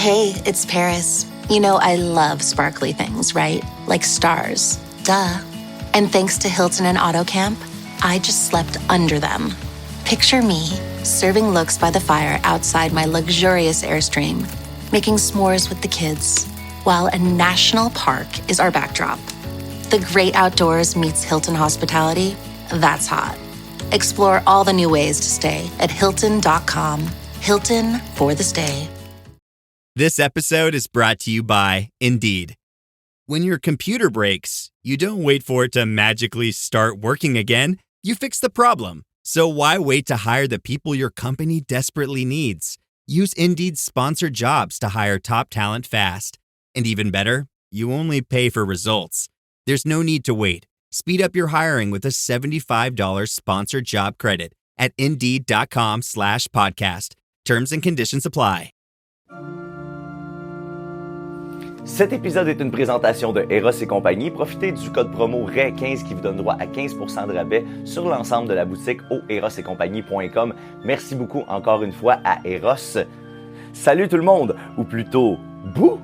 Hey, it's Paris. You know I love sparkly things, right? Like stars. Duh. And thanks to Hilton and AutoCamp, I just slept under them. Picture me, serving looks by the fire outside my luxurious Airstream, making s'mores with the kids, while a national park is our backdrop. The great outdoors meets Hilton hospitality. That's hot. Explore all the new ways to stay at Hilton.com. Hilton for the stay. This episode is brought to you by Indeed. When your computer breaks, you don't wait for it to magically start working again. You fix the problem. So why wait to hire the people your company desperately needs? Use Indeed's sponsored jobs to hire top talent fast. And even better, you only pay for results. There's no need to wait. Speed up your hiring with a $75 sponsored job credit at Indeed.com/podcast. Terms and conditions apply. Cet épisode est une présentation de Eros et compagnie. Profitez du code promo RAY15 qui vous donne droit à 15% de rabais sur l'ensemble de la boutique au erosetcompagnie.com. Merci beaucoup encore une fois à Eros. Salut tout le monde, ou plutôt bouh!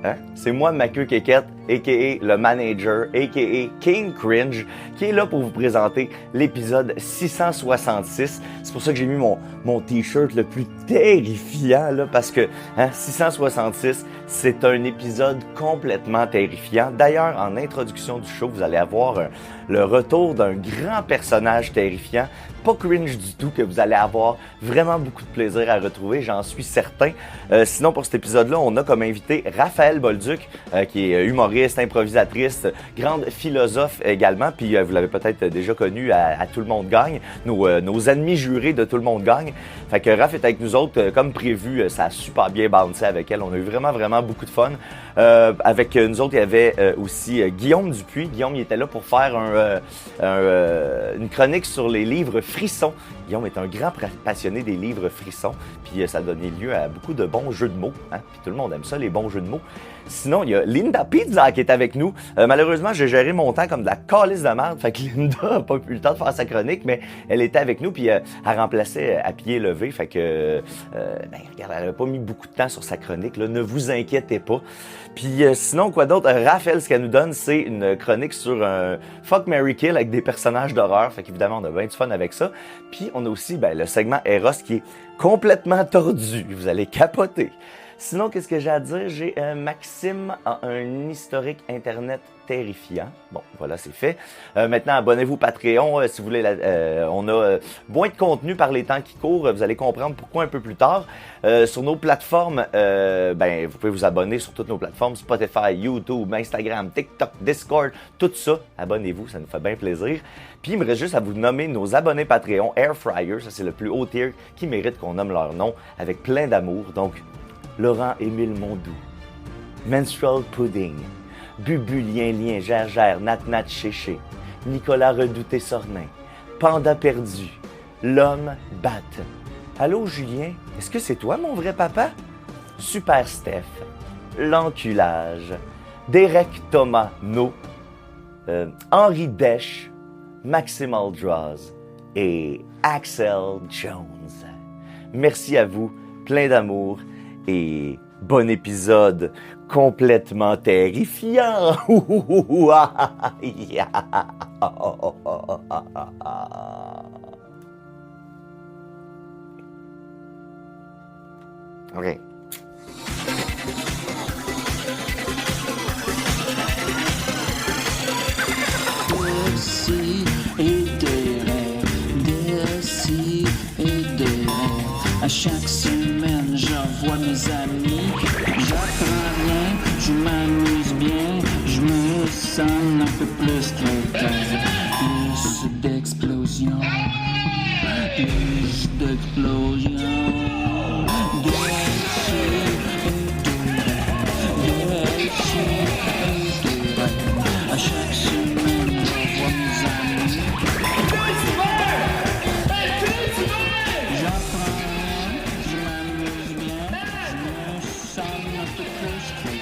Hein? C'est moi, Maqueux Kékette, a.k.a. le manager, a.k.a. King Cringe, qui est là pour vous présenter l'épisode 666. C'est pour ça que j'ai mis mon t-shirt le plus terrifiant, là, parce que 666, c'est un épisode complètement terrifiant. D'ailleurs, en introduction du show, vous allez avoir le retour d'un grand personnage terrifiant, pas cringe du tout, que vous allez avoir vraiment beaucoup de plaisir à retrouver, j'en suis certain. Sinon, pour cet épisode-là, on a comme invité Raphaël Bolduc, qui est humoriste, improvisatrice, grande philosophe également, puis vous l'avez peut-être déjà connu à Tout le monde gagne, nos ennemis jurés de Tout le monde gagne. Fait que Raph est avec nous autres, comme prévu, ça a super bien bouncé avec elle, on a eu vraiment beaucoup de fun. Avec nous autres, il y avait aussi Guillaume Dupuis. Guillaume, il était là pour faire une chronique sur les livres frissons. Guillaume est un grand passionné des livres frissons, puis ça a donné lieu à beaucoup de bons jeux de mots. Hein? Puis tout le monde aime ça, les bons jeux de mots. Sinon, il y a Linda Pizza qui est avec nous. Malheureusement, j'ai géré mon temps comme de la calice de merde, fait que Linda n'a pas eu le temps de faire sa chronique, mais elle était avec nous, puis elle remplaçait à pied levé, fait que, regarde, elle n'a pas mis beaucoup de temps sur sa chronique, là, ne vous inquiétez pas. Puis sinon, quoi d'autre? Raphaël, ce qu'elle nous donne, c'est une chronique sur un Fuck, Marry, Kill avec des personnages d'horreur. Fait qu'évidemment, on a bien du fun avec ça. Puis on a aussi le segment Eros qui est complètement tordu. Vous allez capoter. Sinon, qu'est-ce que j'ai à dire? J'ai Maxime a un historique Internet terrifiant. Bon, voilà, c'est fait. Maintenant, abonnez-vous Patreon si vous voulez. On a moins de contenu par les temps qui courent. Vous allez comprendre pourquoi un peu plus tard. Sur nos plateformes, vous pouvez vous abonner sur toutes nos plateformes. Spotify, YouTube, Instagram, TikTok, Discord, tout ça. Abonnez-vous, ça nous fait bien plaisir. Puis, il me reste juste à vous nommer nos abonnés Patreon. Air Fryer, ça c'est le plus haut tier qui mérite qu'on nomme leur nom avec plein d'amour. Donc, Laurent-Émile Mondou, Menstrual Pudding, Bubulien Lien, Gergère, Nat Chéché, Nicolas Redouté-Sornin, Panda Perdu, L'Homme Batte. Allô Julien, est-ce que c'est toi mon vrai papa? Super Steph, L'Enculage, Derek Thomas No, Henri Desch, Maxime Aldraz et Axel Jones. Merci à vous, plein d'amour. Et bon épisode complètement terrifiant. OK. Des et des rêves, des et des rêves. À chaque semaine, j'envoie mes amis. J'apprends rien, je m'amuse bien. Je me sens un peu plus qu'un plus d'explosion. Plus d'explosion. À chaque semaine, j'envoie mes amis. J'apprends rien, je m'amuse bien. Je me sens un peu plus qu'un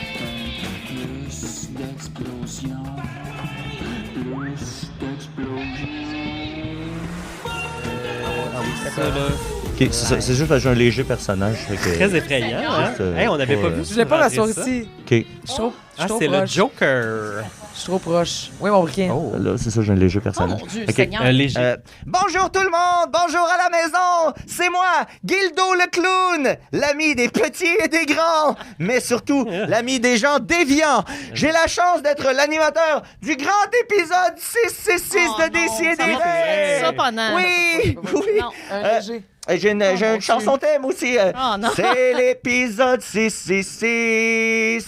plus d'explosion. Plus d'explosion. Ça, là, OK, c'est juste que j'ai un léger personnage. Très effrayant, hein? Hey, on n'avait pas vu. Je l'ai pas rentrer m'asseoir ça. ici. OK. Je suis trop c'est le proche. Joker. Je suis trop proche. Oui, mon briquet. Oh. Là, c'est ça, j'ai un léger Oh personnage. mon Dieu, OK. Seigneur. Léger. Bonjour tout le monde! Bonjour à la maison! C'est moi, Gildo le clown! L'ami des petits et des grands! Mais surtout, l'ami des gens déviants! J'ai la chance d'être l'animateur du grand épisode 666 de Décidérés! Ça pendant. Oui! Oui! Non. Un léger. J'ai une chanson thème aussi. Oh, non. C'est l'épisode 666.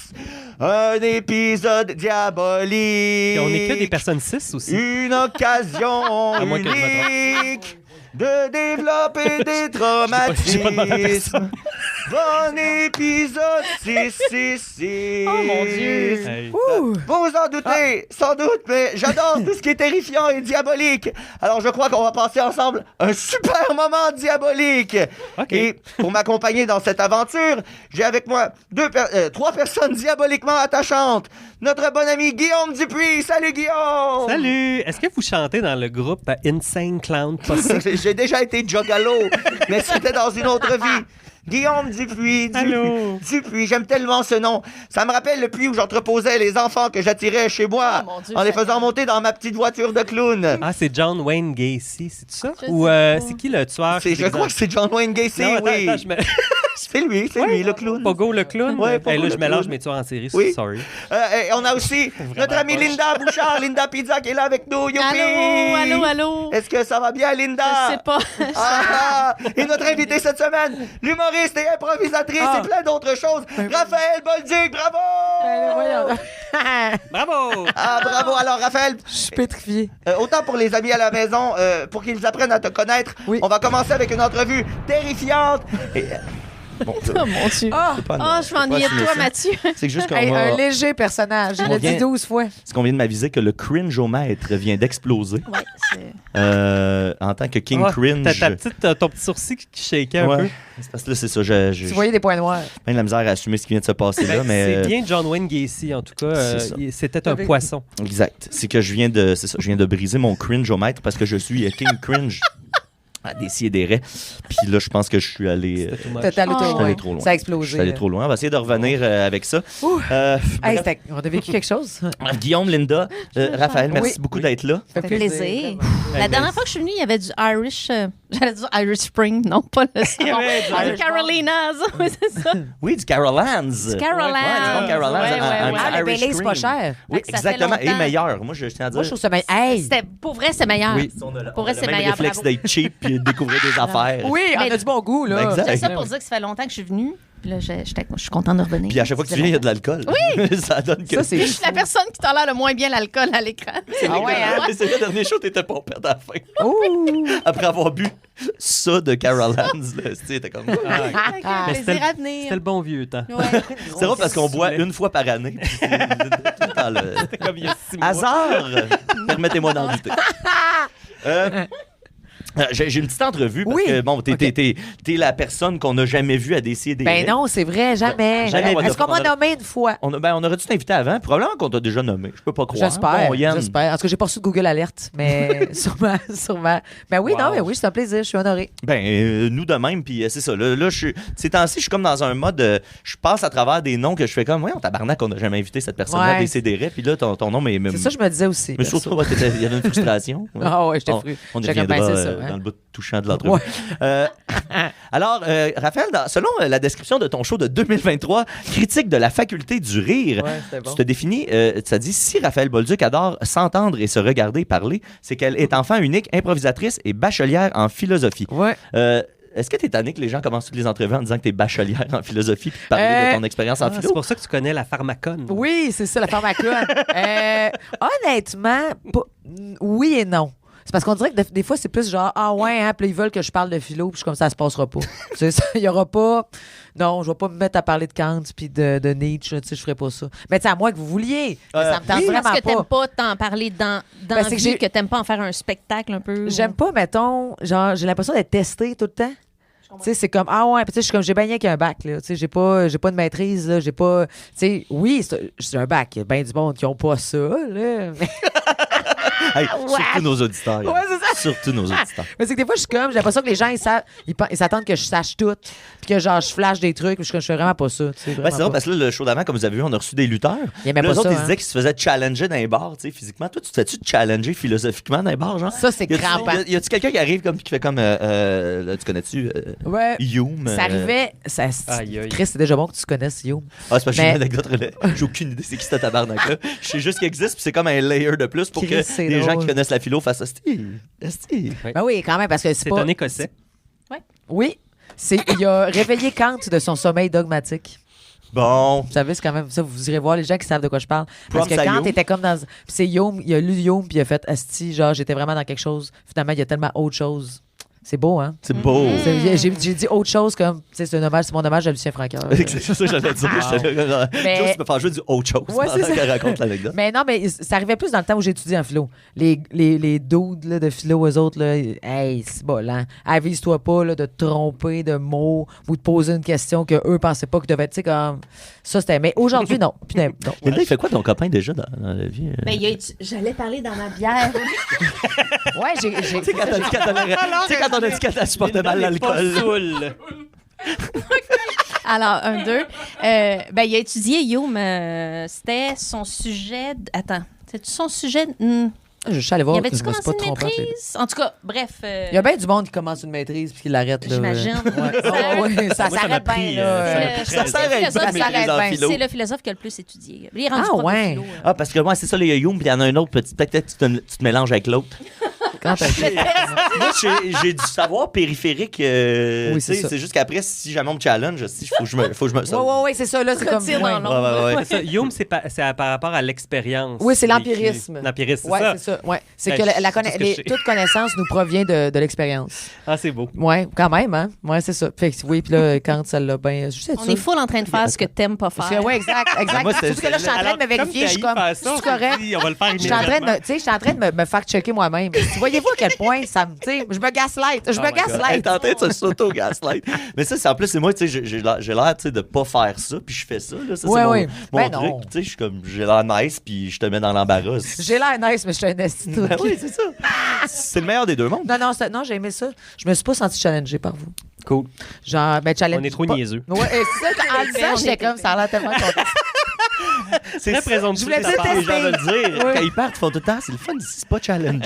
Un épisode diabolique. Et on est que des personnes 6 aussi. Une occasion À moins que je me unique de développer des J'ai pas demandé à traumatismes. Bon épisode 666. Oh mon Dieu. Hey. Vous vous en doutez, sans doute, mais j'adore tout ce qui est terrifiant et diabolique. Alors je crois qu'on va passer ensemble un super moment diabolique. OK. Et pour m'accompagner dans cette aventure, j'ai avec moi trois personnes diaboliquement attachantes. Notre bon ami Guillaume Dupuis. Salut Guillaume! Salut! Est-ce que vous chantez dans le groupe Insane Clown Posse? J'ai déjà été Jogalo, mais c'était dans une autre vie. Guillaume Dupuis. Allô? Dupuis, j'aime tellement ce nom. Ça me rappelle le puits où j'entreposais les enfants que j'attirais chez moi Oh, mon Dieu, en les Seigneur. faisant monter dans ma petite voiture de clown. Ah, c'est John Wayne Gacy, c'est ça? Je Ou sais pas. c'est qui le tueur? Je crois que c'est John Wayne Gacy, Non, attends, oui. attends, je me... C'est lui, le clown. Pogo le clown? Ouais, Pogo Hey, là, le je mélange clown. mes tueurs en série, Oui. sorry. Et on a aussi notre amie poche. Linda Bouchard, Linda Pizza qui est là avec nous. Youpi! Allô. Est-ce que ça va bien, Linda? Je sais pas. Ah! Et notre invité cette semaine, l'humoriste et improvisatrice et plein d'autres choses, Raphaël Bolduc, bravo! Voyons. Bravo! Ah, bravo! Alors, Raphaël, Je suis pétrifié. autant pour les amis à la maison, pour qu'ils apprennent à te connaître, Oui. on va commencer avec une entrevue terrifiante. Et, bon, Oh mon Dieu. Ah! pas Oh, je m'ennuyais de toi, Mathieu. C'est juste qu'on Hey, va- un léger personnage. Je On l'ai dit vient- 12 fois. ce qu'on vient de m'aviser que le cringe-omètre vient d'exploser Ouais, c'est. en tant que King Ah, Cringe. ton petit sourcil qui shakeait un Ouais. peu. C'est parce que là, c'est ça. Tu voyais des points noirs. J'ai de la misère à assumer ce qui vient de se passer là, Ben, mais. c'est bien John Wayne Gacy, en tout cas. C'est ça. C'était un Avec- poisson. Exact. C'est que je viens de briser mon cringe-omètre parce que je suis King Cringe à Décidérés. Puis là, je pense que je suis allé. C'était too much. T'es allé Oh. trop Je suis loin. allé trop loin. Ça a Je explosé. suis allé trop loin. On va essayer de revenir avec ça. Ouh. Bref, On a vécu quelque chose. Guillaume, Linda, Raphaël, merci Oui. beaucoup d'être là. Ça Ça fait plaisir. La dernière fois que je suis venue, il y avait du Irish. J'allais dire Irish Spring, non, pas le Il y avait du son. Irish Du Carolinas, oui, c'est ça. Oui, du Carolans. Carolans. Ouais, du bon Carolans. Ouais, un ouais, petit Ah, le Irish Bailey, c'est pas cream. cher. Oui, Fait que ça fait exactement. Et longtemps. meilleur. Moi, je tiens à dire. Moi, je trouve ça bien. Hey! C'était, pour vrai, c'est meilleur. Oui. Pour vrai, c'est le même meilleur. réflexe Bravo. d'être cheap et de découvrir des affaires. Oui, on Mais- a du bon goût, là. Exact. C'est ça pour dire que ça fait longtemps que je suis venue. Puis là, je suis contente de revenir. Puis à chaque fois que tu viens, il y a de l'alcool. Oui! Ça donne que. Ça, c'est Je suis la personne qui tolère le moins bien l'alcool à l'écran. Ah ouais, hein? C'est le dernier show, t'étais pas perdre à la fin. Ouh! Après avoir bu ça de Carolans, là, t'étais comme. Mais Plaisir à C'était venir. le bon vieux temps. Ouais. C'est vrai parce qu'on boit une fois par année. Puis c'est tout le temps le- C'était comme il y a 6 mois. Hasard! Permettez-moi d'en douter. J'ai une petite entrevue parce Oui. que, bon, Ok. t'es la personne qu'on n'a jamais vue à Décider. Ben non, c'est vrai, jamais. Jamais. Est-ce qu'on m'a On a- nommé une fois? On aurait dû t'inviter avant. Probablement qu'on t'a déjà nommé. Je peux pas croire. J'espère. Bon, Yann. J'espère. En tout cas, j'ai pas reçu de Google Alert, mais sûrement. Ben oui, Wow. non, mais oui, c'est un plaisir. Je suis honorée. Ben, nous de même, puis c'est ça. Là, ces temps-ci, je suis comme dans un mode. Je passe à travers des noms que je fais comme, ouais, on tabarnak, on n'a jamais invité cette personne-là à Ouais. Décideret. Puis là, ton nom, mais. C'est ça, je me disais aussi. Mais je trouve perso. que il y avait une frustration. Ah ouais, j'étais On- fru. On y J'étais comme, reviendra ben, c'est ça, hein. dans le bout touchant de l'entrevue. Ouais. Alors, Raphaël, selon la description de ton show de 2023, critique de la faculté du rire, Ouais, c'était bon. tu te définis, tu as dit, si Raphaël Bolduc adore s'entendre et se regarder parler, c'est qu'elle est enfant unique, improvisatrice et bachelière en philosophie. Ouais. Est-ce que t'es tanné que les gens commencent toutes les entrevues en disant que t'es bachelière en philosophie puis de parler de ton expérience en Ah, philo? c'est pour ça que tu connais la pharmacone. Oui, c'est ça, la pharmacone. Honnêtement, oui et non. C'est parce qu'on dirait que des fois, c'est plus genre, ah ouais, hein, puis là, ils veulent que je parle de philo, puis je suis comme ça se passera pas. Tu sais, il y aura pas. Non, je vais pas me mettre à parler de Kant puis de Nietzsche, tu sais, je ferai pas ça. Mais tu sais, à moins que vous vouliez. Mais ça me tente Oui, vraiment parce que t'aimes pas. pas t'en parler dans Ben, la c'est que vie, j'ai- que t'aimes pas en faire un spectacle un peu. J'aime pas, mettons, genre, j'ai l'impression d'être testée tout le temps. Tu sais, c'est comme, ah ouais, puis tu sais, je suis comme, j'ai bien rien qu'un bac, là. Tu sais, j'ai pas de maîtrise, là. J'ai pas. Tu sais, oui, c'est un bac. Il y a bien du monde qui ont pas ça, là. Mais Hey, surtout nos auditeurs. Ouais, c'est ça. Surtout nos auditeurs. Mais c'est que des fois, je suis comme, j'ai l'impression que les gens, ils s'attendent que je sache tout, puis que genre, je flash des trucs, puis je fais vraiment pas ça. C'est drôle parce que là, le show d'avant, comme vous avez vu, on a reçu des lutteurs. Il aimait Là, pas eux autres, ça, ils hein. disaient qu'ils se faisaient challenger dans les bars, tu sais, physiquement. Toi, tu te fais-tu challenger philosophiquement dans les bars, genre? Ça, c'est crampant. Y a-tu quelqu'un qui arrive comme qui fait comme. Là, tu connais-tu? Ouais. Youm. Ça arrivait. Aïe, aïe. Chris, c'est déjà bon que tu te connaisses, Yo. Ah, c'est pas Mais- j'ai une anecdote. J'ai aucune idée c'est qui cette tabarnak-là. Je sais juste qu'il existe, puis c'est comme un layer de plus pour Chris, que c'est les gens drôle. qui connaissent la philo fassent Asti. Ben oui, quand même, parce que c'est C'est pas. un Écossais. Oui. Il a réveillé Kant de son sommeil dogmatique. Bon. Vous savez, c'est quand même ça. Vous irez voir les gens qui savent de quoi je parle. Parce Props que à Kant Hume. était comme dans. Puis c'est Hume, il a lu Hume, puis il a fait Asti, genre, j'étais vraiment dans quelque chose. Finalement, il y a tellement autre chose. C'est beau, hein? C'est beau. J'ai dit autre chose comme. Tu sais, c'est mon hommage à Lucien Francoeur. C'est ça que j'allais dire. Mais- Joe, tu peux faire jouer du autre chose. Ouais, c'est pendant ça. qu'elle raconte l'anecdote. Mais non, mais ça arrivait plus dans le temps où j'étudiais en philo. Les dudes là, de philo, eux autres, là, hey, c'est bon, hein. Avise-toi pas là, de te tromper de mots ou de poser une question qu'eux pensaient pas que devait être. Tu sais, comme. Ça, c'était. Mais aujourd'hui, non. Puis, non. Mais là, il fait quoi ton copain déjà dans la vie? Ben, j'allais parler dans ma bière. Ouais, j'ai. Tu sais, quand on a dit qu'elle supportait mal l'alcool. Alors, 1, 2. Ben, il a étudié Hume. C'était son sujet. Attends. C'était son sujet. Je suis allé Il voir. avait-tu je me suis commencé pas une trompé entre les deux. maîtrise? En tout cas, bref. Il y a bien du monde qui commence une maîtrise puis qui l'arrête. là. J'imagine. Ouais. Ah ouais, ça Moi, ça m'a s'arrête pris, bien. là. Ça s'arrête C'est le pas, philosophe- mais ça s'arrête en bien. philo. C'est le philosophe qui a le plus étudié. Il est rendu Ah, prof de ouais. philo. Ah, parce que moi, c'est ça, il y a Youm, puis il y en a un autre petit. Peut-être que tu te mélanges avec l'autre. Quand t'as Moi, j'ai du savoir périphérique. Oui, Tu c'est sais, ça. c'est juste qu'après, si jamais on me challenge, il faut que je me sorte. Ouais, c'est ça, là, c'est comme. Retire dans ouais. l'ombre. Ouais. C'est ça. Hume, c'est par rapport à l'expérience. Oui, c'est l'empirisme. L'empirisme, Ouais, c'est c'est ça. ça. Ouais. C'est Ben, que c'est ce que je sais. toute connaissance nous provient de l'expérience. Ah, c'est beau. Ouais, quand même, hein. Ouais, c'est ça. Fait que oui, puis là, quand ça l'a bien. Je sais On est full en train de faire ce que t'aimes pas Parce faire. que, ouais, exact. Moi, c'est- Surtout que là, je suis en train de me vérifier. Je suis comme. C'est correct. On va le faire Je suis en train de me, tu sais, je suis en train de me fact-checker moi-même. Voyez-vous à quel point ça me, tu sais, je me gaslight. Je me Elle gaslight. est en train de se s'auto-gaslight. Mais ça, c'est en plus, c'est moi, tu sais, j'ai l'air, tu sais, de pas faire ça, puis je fais ça, là. Ça, Ouais, c'est ouais. mon Ben truc. non. Tu sais, je suis comme, j'ai l'air nice, puis je te mets dans l'embarras. J'ai l'air nice, mais je suis un esti tout. Ben oui, c'est ça. C'est le meilleur des deux mondes. Non, j'ai aimé ça. Je me suis pas senti challengée par vous. Cool. Genre, ben, challenge. On est trop pas- niaiseux. Ouais, c'est ça. En le disant, j'étais comme, ça a l'air tellement content. C'est Très ça. présomptueux. Je voulais ta dire part. Les gens veulent dire, Ouais. quand ils partent, ils font tout le temps, c'est le fun ici, c'est pas challenge.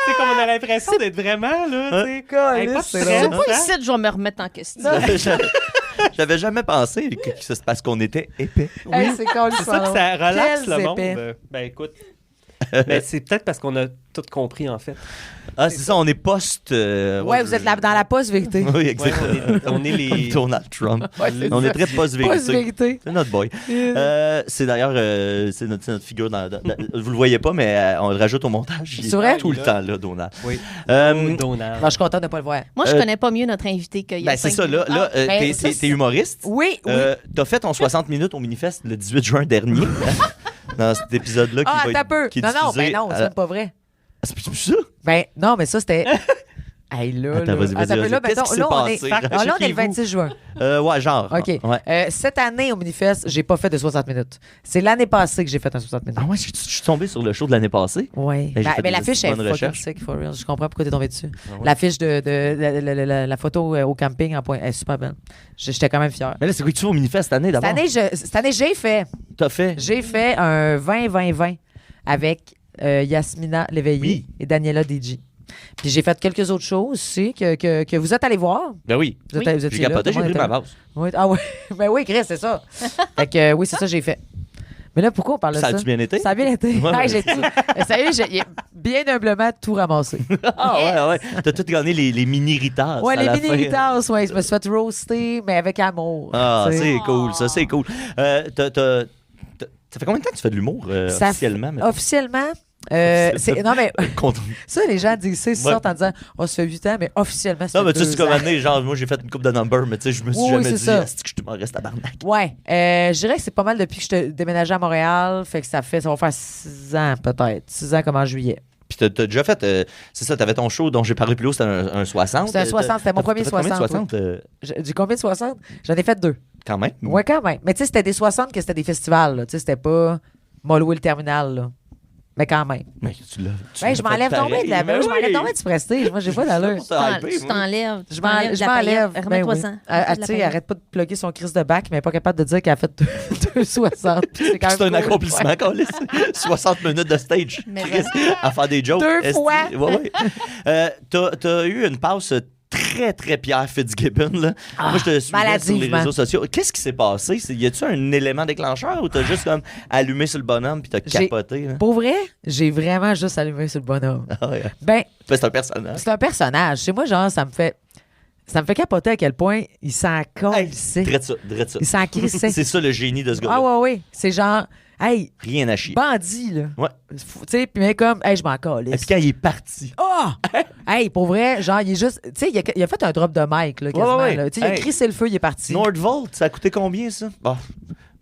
C'est comme on a l'impression d'être vraiment, là, tu sais. Hey, pas de c'est stress, drôle. Pas hein? ici, je vais me remettre en question. J'avais jamais pensé que c'est parce qu'on était épais. Hey, c'est con, C'est ça que ça relaxe Quels le monde. épais. Ben écoute. Ben, c'est peut-être parce qu'on a tout compris, en fait. Ah, c'est ça, on est post. Ouais, vous êtes là dans la post-vérité. Oui, Ouais, exactement. on est les... Comme Donald Trump. Ouais, c'est On ça. est très post-vérité. Post-vérité. C'est notre boy. C'est d'ailleurs c'est notre figure vous le voyez pas, mais on le rajoute au montage. Il est C'est vrai? tout le temps là, Donald. Oui. Euh, Donald. Non, je suis content de ne pas le voir. Moi, je Euh, connais pas mieux notre invité qu'il y a Ben, c'est 5 ça, là, minutes. ben, ça, t'es humoriste. Oui, oui. T'as fait ton 60 minutes au Minifest le 18 juin dernier. Dans cet épisode-là qui Ah, va t'as être peu. qui est Non, non, diffusé ben non, à- c'est même pas vrai. Ah, c'est plus ça? Ben, non, mais ça, c'était. Hey, là, Attends, là. vas-y, vas-y, Attends, vas-y. là, Qu'est-ce mettons, qui s'est là, on est... passé? Ah, là, on est le 26 juin. Ouais, genre. OK. Ouais. Cette année, au Minifest, j'ai pas fait de 60 minutes. C'est l'année passée que j'ai fait un 60 minutes. Ah ouais, je suis tombé sur le show de l'année passée. Oui. Ben, j'ai fait Mais des l'affiche est bonnes fucking recherches. sick, for real. Je comprends pourquoi t'es tombé dessus. Ah ouais. L'affiche de la photo au camping en point, elle est super belle. J'étais quand même fière. Mais là, c'est quoi que tu fais au Minifest cette année Cette d'abord? année, j'ai fait. T'as fait? J'ai fait un 20-20-20 avec Yasmina Léveillé Oui. et Daniela DJ. Puis j'ai fait quelques autres choses aussi que vous êtes allés voir. Ben oui. Vous Oui. étiez J'ai là, capoté, tout le j'ai monde pris était ma là. base. Oui. Ah oui. Ben oui, Chris, c'est ça. Fait que oui, c'est ça que j'ai fait. Mais là, pourquoi on parle de ça? Ça a-tu bien été? Ça a bien été. Ouais, Hey, ouais. j'ai tout. Sérieux, j'ai bien humblement tout ramassé. Ah ouais. T'as tout gagné les mini-ritas. Ouais, à les la mini fin. ritas, ouais. Je me suis fait roaster, mais avec amour. Ah, Tu sais. c'est cool, ça, c'est cool. Ça fait combien de temps que tu fais de l'humour Ça officiellement? maintenant? Officiellement, non, mais Contre- ça, les gens disent ça, ils sortent en disant « Oh, ça fait 8 ans, mais officiellement, ça Non, mais fait tu sais, c'est 2 comme ans. année, genre, moi, j'ai fait une coupe de number, mais tu sais, je me suis Oui, jamais c'est dit, ça. est-ce que je te reste tabarnak? Ouais, je dirais que c'est pas mal depuis que je suis déménagé à Montréal, fait que ça va faire 6 ans peut-être, 6 ans comme en juillet. Puis t'as déjà fait, c'est ça, t'avais ton show dont j'ai parlé plus haut, c'était un 60. C'était un 60, c'était mon premier T'as fait combien de 60, 60 J'ai combien de 60? J'en ai fait 2. quand même? Ouais, quand même. Mais tu sais, c'était des 60 que c'était des festivals, là. Tu sais, c'était pas m'a loué le terminal, là. Mais quand même. Mais tu l'as. Ben, je m'enlève tombé de la Ben je m'enlève oui. tombé du prestige. Moi, j'ai pas d'allure. Tu t'enlèves. Je m'enlève. Ben Remets-toi-en. oui. Tu sais, arrête pas de plugger son crise de bac, mais elle est pas capable de dire qu'elle a fait 2,60. C'est quand même C'est un cool. accomplissement, Carlis. 60 minutes de stage. Mais Chris, à faire des jokes. 2 Esti. fois. Ouais, ouais. T'as eu une passe très, très Pierre Fitzgibbon. Là. Moi, je te suis sur les maladivement. réseaux sociaux. Qu'est-ce qui s'est passé? Y a-tu un élément déclencheur ou t'as juste comme allumé sur le bonhomme puis t'as capoté? Là? Pour vrai, j'ai vraiment juste allumé sur le bonhomme. Ah ouais. Ben, C'est un personnage. c'est un personnage. Chez moi, genre, ça me fait capoter à quel point il s'en calissait. Drette ça. Il s'en crissait. C'est ça le génie de ce gars-là. Ah ouais, ouais. C'est genre, hey, Rien à chier. bandit, là. Ouais. Tu sais, puis mais comme, hey, je m'en Et calisse. puis quand il est parti. Oh! Hey, pour vrai, genre, il est juste. Tu sais, il a fait un drop de mic, là, quasiment. Ouais. Là. Tu sais, il a Hey. crissé le feu, il est parti. Nordvolt, ça a coûté combien, ça? Bon,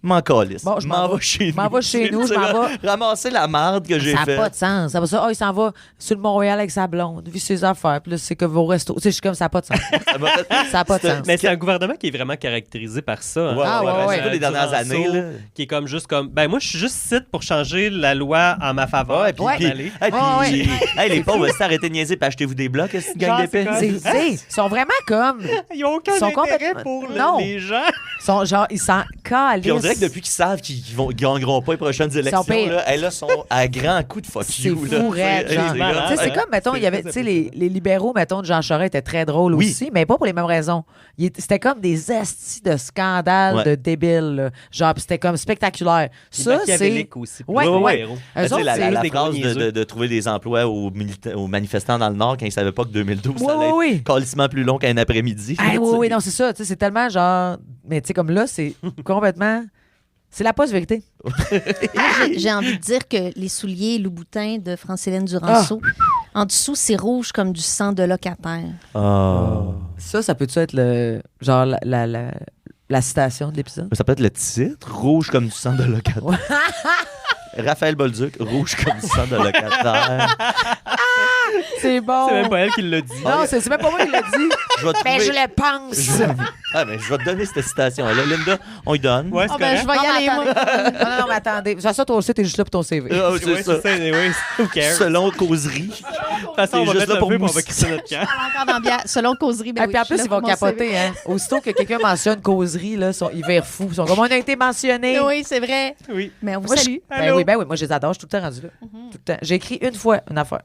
m'en calisse. Bon, je m'en vais chez nous. Je m'en vais chez nous, je m'en vais. Ramasser la marde que j'ai Ça n'a faite. pas de sens. Ça va ça, il s'en va sur le Montréal avec sa blonde, vu ses affaires. Puis là, c'est que vos restos. Tu sais, je suis comme, ça n'a pas de sens. Ça m'a fait- Ça n'a pas de sens. Mais c'est un gouvernement qui est vraiment caractérisé par ça. hein. Ouais, Ah, ouais, ouais. surtout les dernières Duranceau, années. Là. Qui est comme juste comme. Ben, moi, je suis juste ici pour changer la loi en ma faveur. Ouais, puis, m'en puis- aller. hey, puis- Ouais, hey, les pauvres, arrêtez de niaiser puis achetez-vous des blocs, cette gang Genre, d'épais. c'est Tu sais, ils sont vraiment comme. Ils n'ont aucun Ils sont intérêt complètement- pour Non. les gens. Ils sont genre, ils s'en calissent. Puis on dirait que depuis qu'ils savent qu'ils gagneront pas les prochaines élections, pires. là, elles là, sont à grands coups de fuck C'est you. là. fou, raide, C'est- genre. c'est malade. grave. Tu sais, c'est comme, mettons, il y avait, tu sais, les libéraux, mettons, de Jean Charest étaient très drôles Oui. aussi, mais pas pour les mêmes raisons. C'était comme des astis de scandales, Ouais. de débiles, là. Genre, puis c'était comme spectaculaire. Puis Ça, c'est. machiavélique aussi. Ouais, Pour les ouais. libéraux. Eux Tu sais, autres, la c'est- des phrase gros niaiseux. de trouver des emplois aux manifestants dans le Nord quand ils savaient pas que 2012, ça allait Ouais, être ouais. calissement plus long qu'un après-midi. Ah, Tu oui, sais. oui, non, c'est ça. Tu sais, c'est tellement genre. Mais tu sais, comme là, c'est complètement. C'est la post-vérité. Moi, j'ai envie de dire que les souliers Louboutin de Francine Duranceau, en dessous, c'est rouge comme du sang de locataire. Oh. Ça peut-tu être le. Genre la citation de l'épisode? Ça peut être le titre, Rouge comme du sang de locataire. Raphaël Bolduc, Rouge comme du sang de locataire. C'est bon. C'est même pas elle qui l'a dit. Non, c'est même pas moi qui l'a dit. Je vais Mais trouver- je le pense. Ah, mais je vais te donner cette citation-là. Linda, on y donne. Ouais, c'est Ah, ben, je correct. vais y aller, moi. Non, mais attendez. De toute façon, toi aussi, t'es juste là pour ton CV. Ah, Ouais, c'est ça. oui, who cares? Selon causerie. De toute façon, on va juste mettre là le pour feu, puis on va mousser. crisser notre camp. Encore dans bien. Selon causerie, ben Et oui, puis en je suis plus, là ils vont pour mon CV. capoter. Hein. Aussitôt que quelqu'un mentionne causerie, là, ils verrent fous. Ils sont comme, on a été mentionnés. Oui, c'est vrai. Oui. Mais on vous Moi, je- salue. Ben oui, moi, je les adore. Je suis tout le temps rendu là. Tout le temps. J'ai écrit une fois une affaire.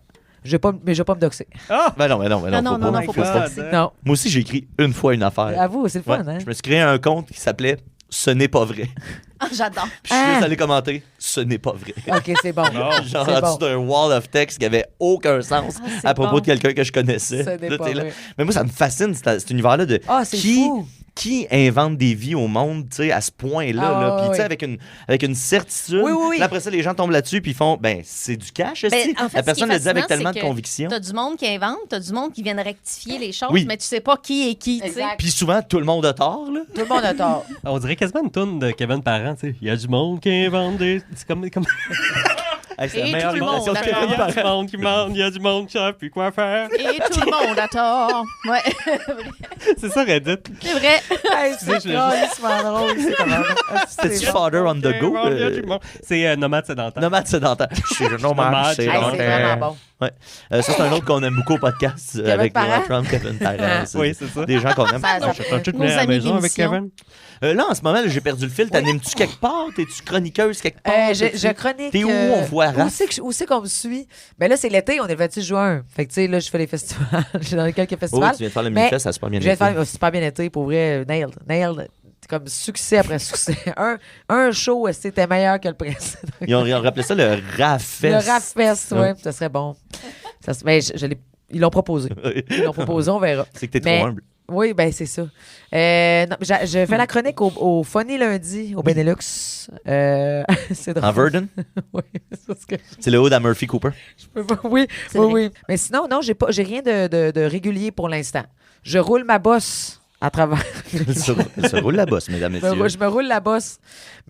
Mais je vais pas me doxer. Ben non, Non, faut non, pas. faut pas se God. doxer. Non. Moi aussi, j'ai écrit une fois une affaire. Avoue, c'est le Ouais. fun, hein? Je me suis créé un compte qui s'appelait Ce n'est pas vrai. Ah, j'adore. Puis je suis Ah. juste allé commenter Ce n'est pas vrai. OK, c'est bon. Genre c'est en bon. dessous d'un wall of text qui avait aucun sens c'est à propos bon. de quelqu'un que je connaissais. Ce n'est Là, pas t'es là. vrai. Mais moi, ça me fascine cet univers-là de Ah, c'est fou. qui invente des vies au monde, tu sais, à ce point-là. Ah, là. ouais, Puis, tu sais, ouais. avec une certitude. Oui, oui, oui. Puis après ça, les gens tombent là-dessus puis ils font, ben, c'est du cash, Ben, esti. en fait, La ce personne qui est le dit avec fascinant, tellement c'est de que conviction. T'as du monde qui invente, t'as du monde qui vient de rectifier les choses, Oui. mais tu sais pas qui est qui, tu sais. Exact. Puis souvent, tout le monde a tort, là. Tout le monde a tort. On dirait quasiment une tourne de Kevin Parent, tu sais. Il y a du monde qui invente des. C'est comme. Hey, c'est la Et meilleure tout le imitation monde de a Kevin Il y a Parent. du monde qui ment, il y a du monde qui sait plus quoi faire. Et tout le monde a tort. Ouais, C'est ça, Reddit. c'est vrai. Hey, c'est je l'ai drôlement drôle. C'est comment? Ah, C'est-tu c'est bon. Father on the go? Il y a du monde. C'est Nomade Sédentaire. Nomade sédentaire. Je suis un nomade Nomade Hey, c'est sédentaire. vraiment bon. Ouais. Ça, c'est un autre qu'on aime beaucoup au podcast avec Parent? Donald Trump, Kevin Parent. Oui, c'est ça. Des gens qu'on aime. Ça- Je suis tout Nos à la amis maison avec d'émission. Kevin. Là, en ce moment, là, j'ai perdu le fil. T'animes-tu quelque part? T'es-tu chroniqueuse quelque part? Je chronique. T'es où on voit Où Raph? c'est qu'on me suit? Ben là, c'est l'été, on est le 26 juin. Fait que, tu sais, là, je fais les festivals. Je suis dans quelques Oh, festivals. tu viens de faire le Mais manifeste, ça a super bien Je viens de été. faire super bien été, pour vrai. Nailed. Comme succès après succès. un show, c'était meilleur que le précédent. Ils ont rappelé ça le RAFest. Le Rapfest, Ouais. oui, ça serait bon. Mais ils l'ont proposé. Ils l'ont proposé, on verra. C'est que t'es Mais- trop humble. Oui, ben c'est ça. Non, je fais la chronique au Funny Lundi, au Benelux. C'est drôle. En Verdun? Oui, c'est ce que C'est le haut à Murphy Cooper. je peux pas. Oui, C'est oui, vrai. oui. Mais sinon, non, j'ai rien de régulier pour l'instant. Je roule ma bosse à travers. Elle se roule la bosse, mesdames et messieurs. Je me roule la bosse.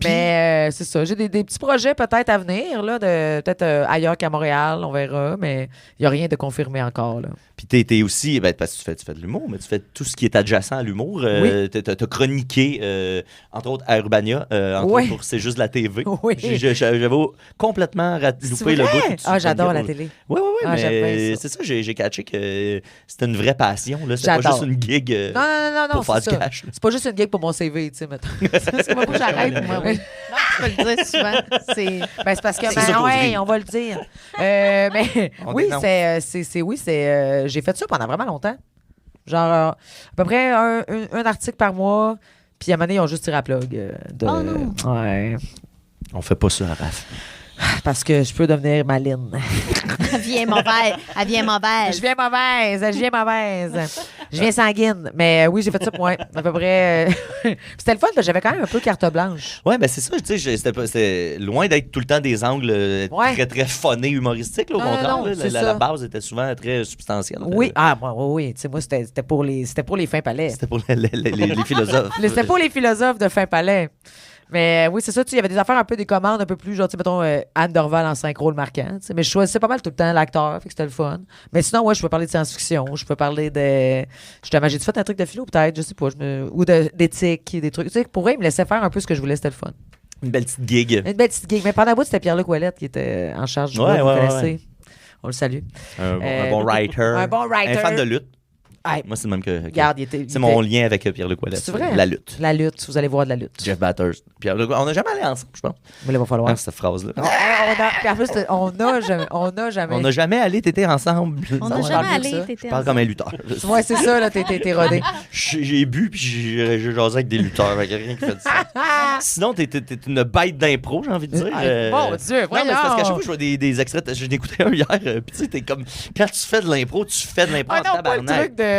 Mais c'est ça. J'ai des petits projets peut-être à venir, là, peut-être ailleurs qu'à Montréal, on verra, mais il n'y a rien de confirmé encore. Là. Puis t'es aussi, parce que tu fais de l'humour, mais tu fais tout ce qui est adjacent à l'humour. Oui. T'as chroniqué, entre autres, à Urbania, entre autres pour C'est juste la TV. Oui. J'avais complètement loupé le bout. Ah, j'adore la télé. Oui, Ah, j'aime bien mais ça. c'est ça, j'ai catché que c'était une vraie passion. Là. C'était pas J'adore. juste une gig Non, pour faire c'est du ça. cash. là. C'est pas juste une gig pour mon CV, tu sais, mettons. C'est pas pour que j'arrête, moi. Non, tu peux le dire souvent. C'est... Ben, c'est parce que, C'est ça qu'on ouais, dit. on va le dire. Mais On oui, dénonce. j'ai fait ça pendant vraiment longtemps. Genre, à peu près un article par mois. Puis à un moment donné, ils ont juste tiré à plug. Oh non. Ouais. On fait pas ça, Raph. Parce que je peux devenir maline. Elle vient mauvaise. Elle vient mauvaise. Je viens mauvaise. Je viens sanguine. Mais oui, j'ai fait ça pour moi. À peu près. C'était le fun, parce que j'avais quand même un peu carte blanche. Ouais, mais c'est ça, tu sais, c'était loin d'être tout le temps des angles Ouais. très, très funnés humoristiques. Là, au Non, contraire, non, là, c'est la ça. base était souvent très substantielle. Oui, oui. Tu sais, moi, c'était pour les fins palais. C'était pour les philosophes. C'était pour les philosophes de fin palais. Mais oui, c'est ça, tu sais, il y avait des affaires des commandes un peu plus, genre, tu sais, mettons, Anne Dorval en synchro le marquant, tu sais, mais je choisissais pas mal tout le temps l'acteur, fait que c'était le fun. Mais sinon, ouais, je peux parler de science-fiction, je peux parler de... Justement, j'ai fait un truc de philo, peut-être, je sais pas, ou d'éthique, des trucs. Tu sais, pour vrai, il me laissait faire un peu ce que je voulais, c'était le fun. Une belle petite gig. Une belle petite gig. Mais pendant un bout, c'était Pierre-Luc Ouellette qui était en charge du Ouais, groupe, ouais, vous ouais, connaissez. On le salue. Un bon writer. Un bon writer. Un fan de lutte. Hey, Moi, c'est le même que. regarde, c'est mon lien avec Pierre-Luc Ouellet. C'est vrai? La lutte. La lutte, vous allez voir de la lutte. Jeff Batters. Pierre-Luc. On n'a jamais allé ensemble, je pense. Mais là, il va falloir. Hein, cette phrase-là. Puis en plus, on n'a jamais. On n'a jamais allé téter ensemble. On Non, n'a je jamais parle- mieux que ça. allé. Je parle comme un lutteur. Ouais, c'est ça, là, t'es rodé. J'ai bu puis j'ai jasé avec des lutteurs. Il n'y a rien qui fait de ça. Sinon, t'es une bête d'impro, j'ai envie de dire. Mon Dieu, Non, mais c'est parce qu'à chaque voyons. fois, je vois des extraits. J'ai écouté un hier. Puis tu sais, t'es comme. Quand tu fais de l'impro, tu fais de l'impro Ah en non, pas le tabarnak. truc de.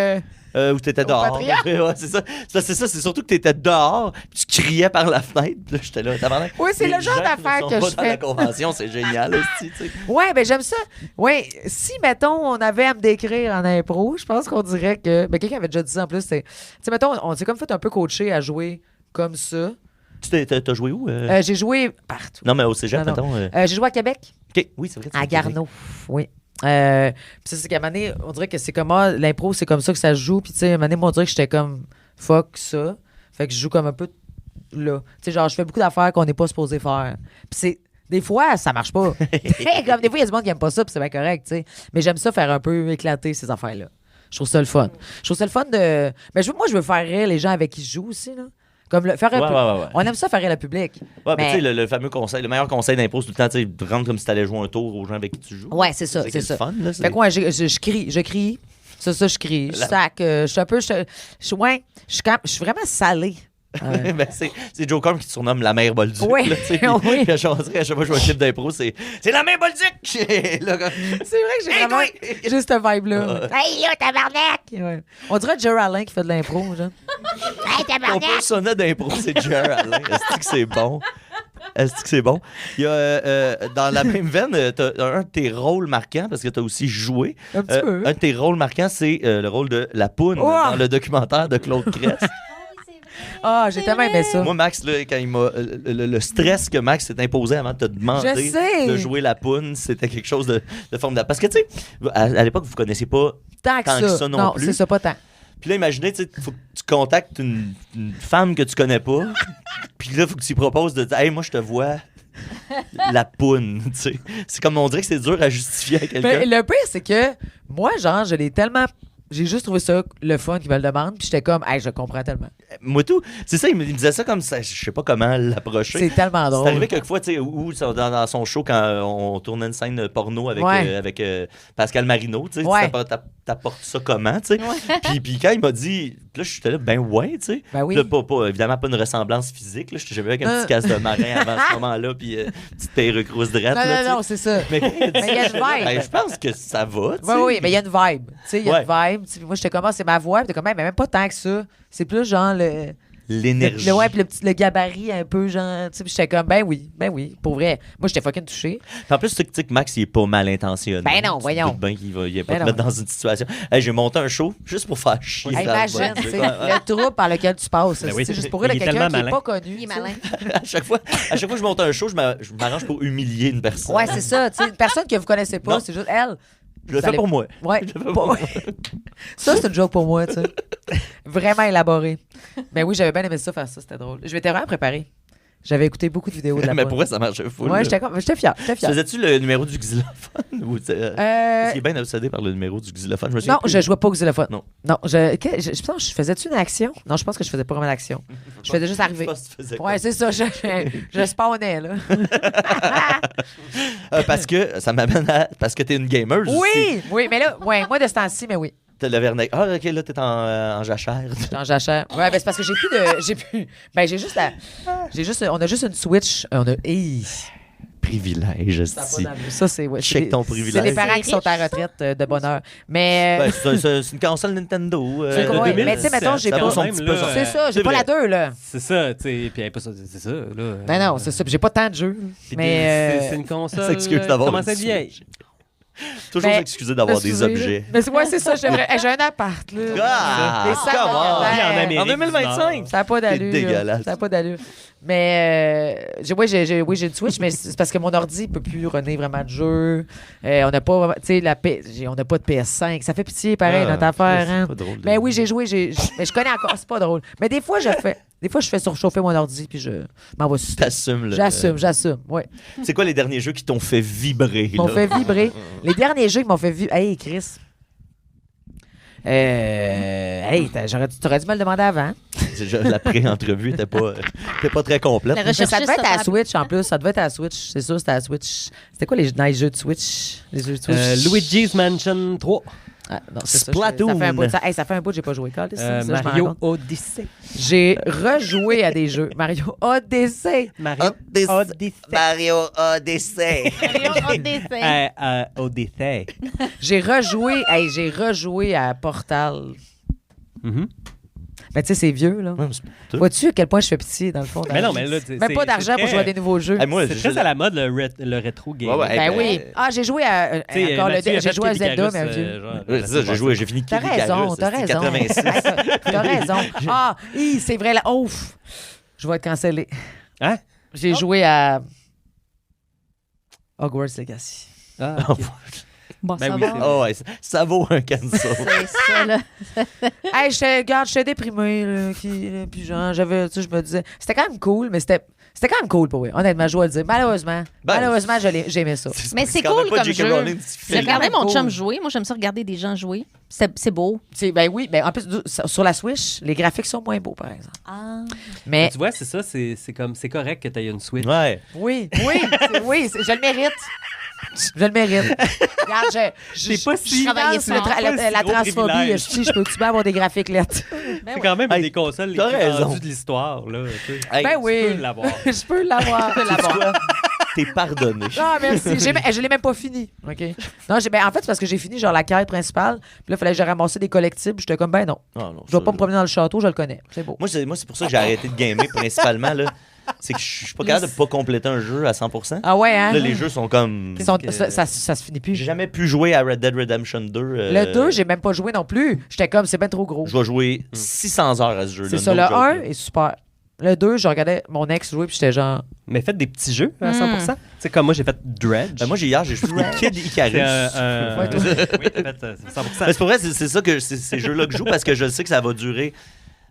Où t'étais dehors. Patriote. Ouais, c'est ça. C'est ça. C'est surtout que t'étais dehors, puis tu criais par la fenêtre. Puis là, j'étais là, tabarnak. Oui, c'est Les le genre gens qui ne d'affaire sont que pas je dans fais. la convention, c'est génial aussi, tu sais. Ouais, ben j'aime ça. Ouais, si, mettons, on avait à me décrire en impro, je pense qu'on dirait que. Ben, quelqu'un avait déjà dit ça en plus. Tu sais, mettons, on s'est comme fait un peu coacher à jouer comme ça. T'as joué où? J'ai joué partout. Non, mais au cégep, Non, mettons. J'ai joué à Québec. OK, oui, c'est vrai. À Garneau, oui. Puis c'est qu'à un moment donné, on dirait que c'est comme l'impro, c'est comme ça que ça se joue. Puis tu sais, à un moment donné, moi, on dirait que j'étais comme fuck ça. Fait que je joue comme un peu là. Tu sais, genre, je fais beaucoup d'affaires qu'on n'est pas supposé faire. Puis c'est. Des fois, ça marche pas. Comme des fois, il y a du monde qui aime pas ça, puis c'est bien correct, tu sais. Mais j'aime ça faire un peu éclater ces affaires-là. Je trouve ça le fun. Je trouve ça le fun de. Mais moi, je veux faire rire les gens avec qui je joue aussi, là. Comme faire rire Ouais. On aime ça faire rire le public. Ouais, mais- tu sais, le fameux conseil, le meilleur conseil d'impro, c'est tout le temps, tu sais, rendre comme si t'allais jouer un tour aux gens avec qui tu joues. Ouais, c'est ça, qui c'est est ça. le fun, là. Fait que ouais, je crie. C'est ça, je crie. Je sac. Je suis un peu. Je suis vraiment salée. Ben, c'est Joe Corm qui te surnomme la mère Bolduc. Oui, là, tu sais, oui. Puis à chaque fois que je vois un clip d'impro, c'est la mère Bolduc! Là, comme- C'est vrai que j'ai Hey, vraiment toi! juste cette vibe-là. Hey, là, tabarnak! Ouais. On dirait Jerry Alain qui fait de l'impro, genre. Hey, Ton tabarnak! personnage d'impro, c'est Jerry Alain. Est-ce que c'est bon? Est-ce que c'est bon? Il y a, dans la même veine, t'as un de tes rôles marquants, parce que t'as aussi joué. Un petit peu. Un de tes rôles marquants, c'est le rôle de la poune Oh! dans le documentaire de Claude Crest. Ah, j'ai tellement aimé ça. Moi, Max, là, quand il m'a. Le stress que Max s'est imposé avant de te demander Je sais. de jouer la poune, c'était quelque chose de formidable. Parce que, tu sais, à l'époque, vous connaissiez pas Tant que ça. non plus. c'est ça, pas tant. Puis là, imaginez, tu sais, faut que tu contactes une femme que tu connais pas. Puis là, faut que tu lui proposes de dire, hey, moi, je te vois la poune, tu sais. C'est comme on dirait que c'est dur à justifier à quelqu'un. Mais le pire, c'est que moi, genre, je l'ai tellement. J'ai juste trouvé ça le fun qu'il me le demande, puis j'étais comme, hey, je comprends tellement. Moi, tout. C'est ça, il me disait ça comme ça. Je sais pas comment l'approcher. C'est tellement C'est drôle. arrivé quelquefois, tu sais, où dans son show, quand on tournait une scène porno avec, Ouais. avec Pascal Marino, tu sais, Ouais. t'apportes ça comment, tu sais. Puis quand il m'a dit, là, j'étais là, ben ouais, tu sais. Ben oui. Là, évidemment, pas une ressemblance physique, là. J'étais avec un petit casse de marin avant ce moment-là, puis petite perruque rousse drette, là, tu sais. Non, c'est ça. Mais quand il a dit Mais il y a ça, une vibe. ben, je pense que ça va, tu sais. Oui, mais il y a une vibe. Tu sais, il y a Ouais. une vibe. Puis moi, j'étais comme, ah, c'est ma voix. Puis t'es comme, mais même pas tant que ça. C'est plus genre L'énergie. Ouais, puis le gabarit un peu, genre, tu sais, puis j'étais comme, ben oui, pour vrai. Moi, j'étais fucking touchée. En plus, tu sais que Max, il est pas mal intentionné. Ben non, Tu te voyons. doutes bien qu'il va pas Ben te mettre dans une situation. Hey, j'ai monté un show juste pour faire chier. Hey, dans le imagine, boss. tu sais, le trouble par lequel tu passes. Ben oui. C'est juste pour rire de Il est quelqu'un tellement qui n'est malin. pas connu. Il est tu sais. malin. à chaque fois que je monte un show, je m'arrange pour humilier une personne. Ouais, c'est ça. Tu sais, une personne que vous connaissez pas, Non. c'est juste elle. Je le Vous fais allez- pour moi. Ouais. Ça, c'est une joke pour moi, tu sais. Vraiment élaboré. Mais oui, j'avais bien aimé ça, faire ça, c'était drôle. Je m'étais vraiment préparé. J'avais écouté beaucoup de vidéos de la Mais pointe. pour vrai, ça marche full. Ouais, là. j'étais fière. Faisais-tu le numéro du xylophone? Ou est bien obsédé par le numéro du xylophone? Je me souviens Non, plus. je jouais pas au xylophone. Non. Non, je pense que je faisais-tu une action? Non, je pense que je faisais pas vraiment d'action. Je faisais juste arriver. Je pense que tu faisais Ouais, c'est ça. Je spawnais, là. parce que ça m'amène à... Parce que t'es une gamer aussi. Oui, mais là, ouais, moi de ce temps-ci, mais oui. T'as le vernet. Ah, OK, là, t'es en jachère. Dans jachère. Ouais, ben c'est parce que ben j'ai juste on a juste une Switch. Privilège, Ça a pas esti. d'allure. Ça, c'est ouais, Check c'est ton c'est privilège. les parents qui C'est sont à retraite de bonheur. Mais Ben, c'est une console Nintendo. c'est quoi, de 2007, mais tu sais, mettons, j'ai ça vaut pas. son même, petit là, pesant. C'est ça, j'ai C'est pas vrai. la 2, là. C'est ça, tu sais. Puis pas ça, c'est ça, là. Ben non, c'est ça. Puis j'ai pas tant de jeux. Puis Mais. c'est une console. Ça excuse d'avoir Comment ça une vieille? Toujours Ben, excusé d'avoir des excusez, objets. là. Mais ouais, c'est ça, j'aimerais. Hey, j'ai un appart, là. Ah! Des salles Come de on! verdure. Puis en Amérique En 2025? Ça n'a pas d'allure. C'est dégueulasse. Ça n'a pas d'allure. Mais j'ai une Switch, mais c'est parce que mon ordi ne peut plus runner vraiment de jeux. On n'a pas vraiment, tu sais, on n'a pas de PS5. Ça fait pitié, pareil, Ah, notre affaire. Hein. c'est pas drôle. Mais oui, j'ai joué, mais je connais encore, c'est pas drôle. Mais des fois, je fais surchauffer mon ordi, puis je m'en vais sur. T'assumes le... J'assume, ouais. C'est quoi les derniers jeux qui t'ont fait vibrer? Ils m'ont là? fait vibrer. Les derniers jeux qui m'ont fait vibrer. Hey, Chris. T'aurais dû me le demander avant. La pré-entrevue n'était pas très complète. La Mais ça recherchiste devait être à la a- Switch en plus. Ça devait être à la Switch. C'est sûr, c'était à la Switch. C'était quoi les nice jeux de Switch? Les jeux de Switch? Luigi's Mansion 3. Ah, non, c'est ça. Splatoon. Ça fait un bout. Ça fait un bout que j'ai pas joué. Caliste, ça, je m'en rends Mario compte. Odyssey. J'ai rejoué à des jeux. Mario Odyssey. Mario Odyssey. Mario Odyssey. Odyssey. J'ai rejoué à Portal. Mhm. Mais tu sais, c'est vieux, là. Vois-tu à quel point je fais pitié, dans le fond? Mais non, mais là, Même pas d'argent pour jouer à des nouveaux jeux. Moi, C'est très à la mode, le rétro game. Ouais, Ben oui. Ah, j'ai joué à. Encore j'ai joué à Zelda, mais un vieux. J'ai fini T'as Kid raison, Icarus, t'as c'était raison. 86. T'as raison. Ah, c'est vrai, là. Ouf! Je vais être cancellé. Hein? J'ai joué à Hogwarts Legacy. Ah, Oh, ok. Bon, Ben ça oui, va. c'est oh, ouais, ça vaut un cancel. C'est ça, là. Hey, j'étais déprimée, là, puis genre, tu sais, je me disais, c'était quand même cool, mais c'était quand même cool pour eux. Honnêtement, je dois le dire. Malheureusement, j'aimais ça. Mais c'est quand même cool pas comme J.K. jeu. Rowling, c'est J'ai quand regardé même mon cool. chum jouer. Moi, j'aime ça regarder des gens jouer. C'est beau. Ben oui, mais en plus, sur la Switch, les graphiques sont moins beaux, par exemple. Ah. Mais Tu vois, c'est ça, c'est correct que tu aies une Switch. Ouais. oui, je le mérite. Je le mérite. Regarde, C'est pas si- je travaille sur fort. la gros transphobie. privilège. Je peux-tu bien avoir des graphiques lettres? C'est quand même Hey, une des consoles les t'as plus raison. vendues de l'histoire. Là, tu sais. Hey, Ben oui. Tu peux l'avoir. Je peux l'avoir. sais-tu quoi? T'es pardonné. Ah, merci. Je l'ai même pas fini. OK? Non, en fait, c'est parce que j'ai fini genre la quête principale. Puis là, il fallait que je ramasse des collectibles. J'étais comme, ben non. Ah, non, Je vais ça, pas me promener dans le château, je le connais. C'est beau. Moi, c'est pour ça que j'ai arrêté de gamer principalement. Là. C'est que je suis pas capable de pas compléter un jeu à 100%. Ah ouais, hein? Là, les jeux sont comme... Ça se finit plus. J'ai jamais pu jouer à Red Dead Redemption 2. Le 2, j'ai même pas joué non plus. J'étais comme, c'est bien trop gros. Je vais jouer 600 heures à ce jeu-là. C'est ça, no le joke, 1 là. est super. Le 2, je regardais mon ex jouer, puis j'étais genre. Mais faites des petits jeux à 100%. Tu sais, comme moi, j'ai fait Dredge. Ben, moi, hier, j'ai joué Kid Icarus. C'est Ouais, toi. oui, t'as fait 100%. Ben, c'est pour vrai, c'est ça que c'est ces jeux-là que je joue parce que je sais que ça va durer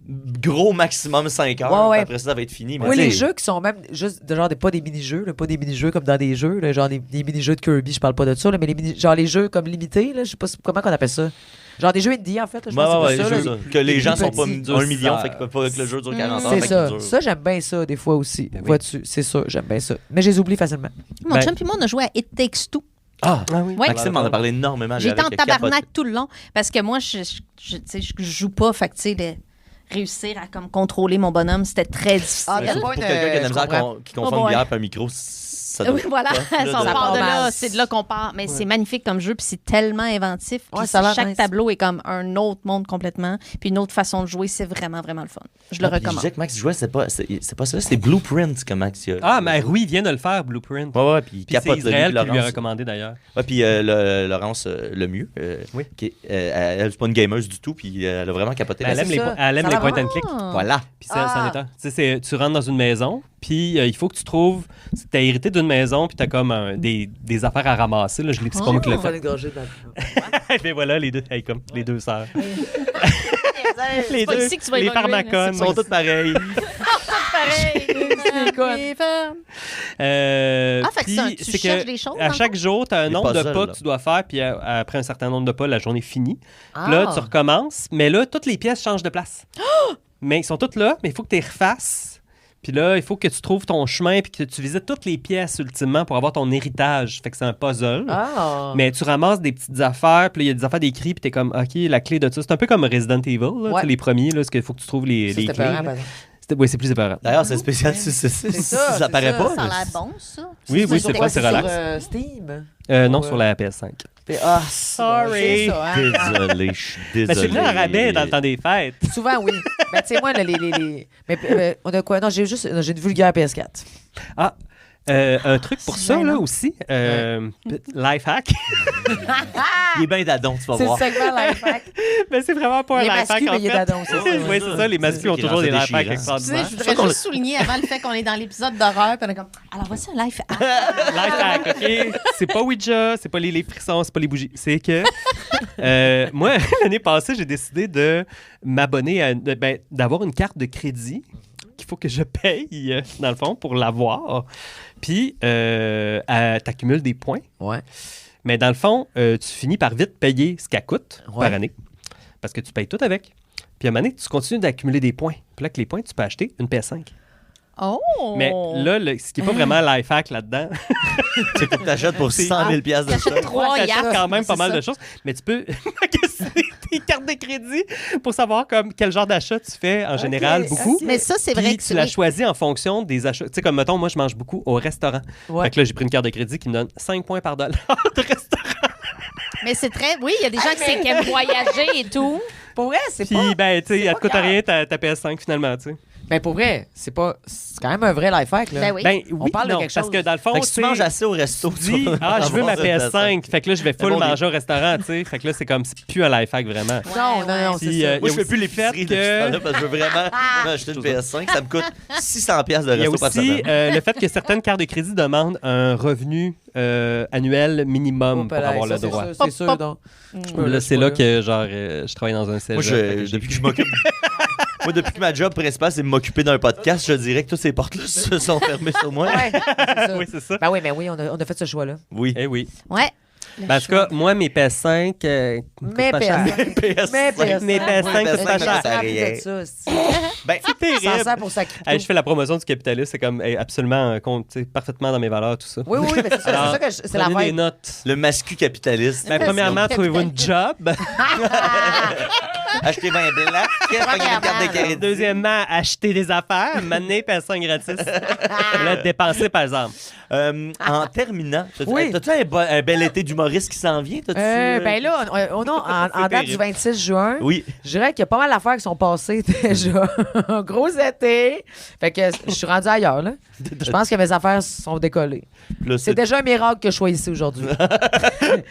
gros maximum 5 heures. Ouais, ouais. Puis après ça, ça va être fini. Mais Oui, tu sais, les jeux qui sont même juste genre pas des mini-jeux, là, pas des mini-jeux comme dans des jeux, là, genre des mini-jeux de Kirby, je parle pas de ça, là, mais genre les jeux comme limités, là, je sais pas comment on appelle ça. Genre des jeux indie en fait, là, je pense ouais, que c'est ouais, ça. Là, que les gens sont pas petits. 1 million, fait qu'ils peuvent pas que le jeu dure 40 heures. C'est fait ça. qu'il dure. Ça, j'aime bien ça des fois aussi. Ben oui. Vois-tu, c'est ça, j'aime bien ça. Mais je les oublie facilement. Mon Ben- chum et moi, on a joué à It Takes Two. Ah, oui. Ouais. Maxime m'en a parlé énormément. J'étais en avec le capote. tabarnak tout le long parce que moi, tu sais, je joue pas. Fait que, tu sais, réussir à comme contrôler mon bonhomme, c'était très difficile. Ah, Pour pas quelqu'un qui a de la je misère comprends. qui confond Oh, une ouais. bière et un micro, c'est ça doit Oui, voilà, être tough, là, on de- part de là, mal. c'est de là qu'on part. Mais c'est magnifique comme jeu, puis c'est tellement inventif. Puis Ouais, ça a l'air chaque nice. tableau est comme un autre monde complètement, puis une autre façon de jouer. C'est vraiment, vraiment le fun. Je le Puis Je recommande. disais que Max jouait, c'est pas ça, c'est Blueprint que Max y a. Ah, mais Rui vient de le faire, Blueprint. Ouais, puis il Puis c'est capote Israël qui lui a Laurence. recommandé d'ailleurs. Ouais, puis Laurence Lemieux, Oui. qui est, elle c'est pas une gameuse du tout, puis elle a vraiment capoté. Ben, elle aime c'est les, ça. elle aime Ça les a point l'air and click. Voilà. Puis ça en est un. Tu sais, tu rentres dans une maison, puis il faut que tu trouves. T'as hérité d'une maison, puis t'as comme des affaires à ramasser. Là, je l'ai dit, c'est pas moi qui l'ai On va fait. les gorger dans Mais voilà, les deux, hey, comme les deux sœurs. C'est pas ici que tu vas les évoluer, là, pharmacones. Ils sont tous pareils. Pareil. Les femmes. Fait que puis ça, tu c'est cherches que des choses, à dans chaque jour, tu as un Les nombre de puzzles, pas là. que tu dois faire, puis après un certain nombre de pas, la journée finit. Ah. Puis là, tu recommences, mais là, toutes les pièces changent de place. Mais ils sont toutes là, mais il faut que tu les refasses. Puis là, il faut que tu trouves ton chemin, puis que tu visites toutes les pièces ultimement pour avoir ton héritage. Fait que c'est un puzzle. Ah. Mais tu ramasses des petites affaires, puis là, il y a des affaires d'écrit, puis t'es comme, OK, la clé de ça. C'est un peu comme Resident Evil, là, Ouais. tu sais, les premiers, là, parce qu'il faut que tu trouves les C'était clés. peurant, là. par exemple. Oui, c'est plus épeurant. D'ailleurs, c'est spécial, ça ça, paraît c'est pas. Ça a l'air bon, ça. Oui, oui, Sur c'est quoi, pas, c'est sur, relax. Steam. Non, Ouais. sur la PS5. Ah, Sorry. c'est ça, hein. Désolé, je suis désolé. Mais c'est venu en rabais dans le temps des fêtes. Souvent, oui. Ben, tu sais, moi, Mais on a quoi? Non, j'ai une vulgaire PS4. Ah, un truc pour C'est ça, là, gênant. aussi. Life hack. Il est bien d'adon, tu vas C'est le voir. segment life hack. Mais c'est vraiment pas un Il est life hack, mascu, en mais il est fait. dadon, c'est ça. Oui, c'est ça. Les masculins ont qui toujours rend des ça life hacks déchirant. Tu sais, extraordinaires. je voudrais juste souligner avant le fait qu'on est dans l'épisode d'horreur, puis on est comme, alors voici un life hack. Life hack, OK? C'est pas Ouija, c'est pas les frissons, c'est pas les bougies. C'est que moi, l'année passée, j'ai décidé de m'abonner à d'avoir une carte de crédit qu'il faut que je paye, dans le fond, pour l'avoir. Puis, t'accumules des points. Ouais. Mais dans le fond, tu finis par vite payer ce qu'elle coûte Ouais. par année. Parce que tu payes tout avec. Puis à un moment donné, tu continues d'accumuler des points. Puis là, avec les points, tu peux acheter une PS5. Oh! Mais là, ce qui n'est pas vraiment life hack là-dedans, C'est que tu achètes pour 100 000 piastres de T'achètes stock. 3 t'achètes yachts. quand même pas c'est mal ça. de choses. Mais tu peux magasiner tes cartes de crédit pour savoir comme quel genre d'achat tu fais en général, beaucoup. Mais ça, c'est vrai Puis que tu c'est... l'as oui. choisi en fonction des achats. Tu sais, comme mettons, moi, je mange beaucoup au restaurant. Ouais. Fait que là, j'ai pris une carte de crédit qui me donne 5 points par dollar de restaurant. Mais c'est très... Oui, il y a des gens qui aiment voyager et tout. Pour vrai, c'est Puis, pas. ben, tu sais, c'est elle pas te coûte grave. rien ta PS5 finalement, tu sais. Ben, pour vrai, c'est pas. C'est quand même un vrai life hack, là. Ben oui. Ben, On oui, parle de non, quelque parce chose. que dans le fond, Fait que si tu tu sais, manges assez au resto, tu dis, vas je veux ma avoir une PS5. Fait que là, je vais full bon manger au restaurant, tu sais. Fait que là, c'est comme, c'est plus un life hack vraiment. Non, non, non, Puis, c'est ça. Moi, je Il y a fais plus aussi l'épicerie le de fait ce temps-là parce que je veux vraiment m'acheter une PS5. Ça me coûte 600 piastres de Il y a resto par aussi semaine. le fait que certaines cartes de crédit demandent un revenu annuel minimum pour avoir le droit. C'est sûr, donc. Là, c'est là que, genre, je travaille dans un cégep. Moi, fait que j'ai- depuis que je m'occupe... Moi, depuis que ma job principale, c'est de m'occuper d'un podcast, je dirais que toutes ces portes-là se sont fermées sur moi. Ouais, c'est ça. Oui, c'est ça. Ben oui, mais oui, on a fait ce choix-là. Oui. Eh oui. Ouais. Ben, en tout cas, moi, mes PS5... coûtent Mais pas cher. PS5. PS5. Mais PS5. Mes PS5 coûtent pas cher. ça rien. Ben, c'est terrible. Sans ça pour sa crypto. Hey, je fais la promotion du capitalisme, c'est comme absolument compte, tu sais, parfaitement dans mes valeurs, tout ça. Oui, oui, mais c'est ça, Alors, c'est ça que c'est la prenez des vibe. notes. Le mascu capitaliste. Ben, premièrement, trouvez-vous une job. Achetez 20 black, prenez une carte de crédit. Deuxièmement, acheter des affaires, m'amener PS5 gratis. Là, dépenser, par exemple. En terminant, Oui. t'as-tu un bel été d'humoriste qui s'en vient? T'as-tu, Ben là, on a en date du 26 juin. Oui. Je dirais qu'il y a pas mal d'affaires qui sont passées déjà. Un gros été. Fait que je suis rendu ailleurs, là. Je pense que mes affaires sont décollées. Là, C'est déjà un miracle que je sois ici aujourd'hui.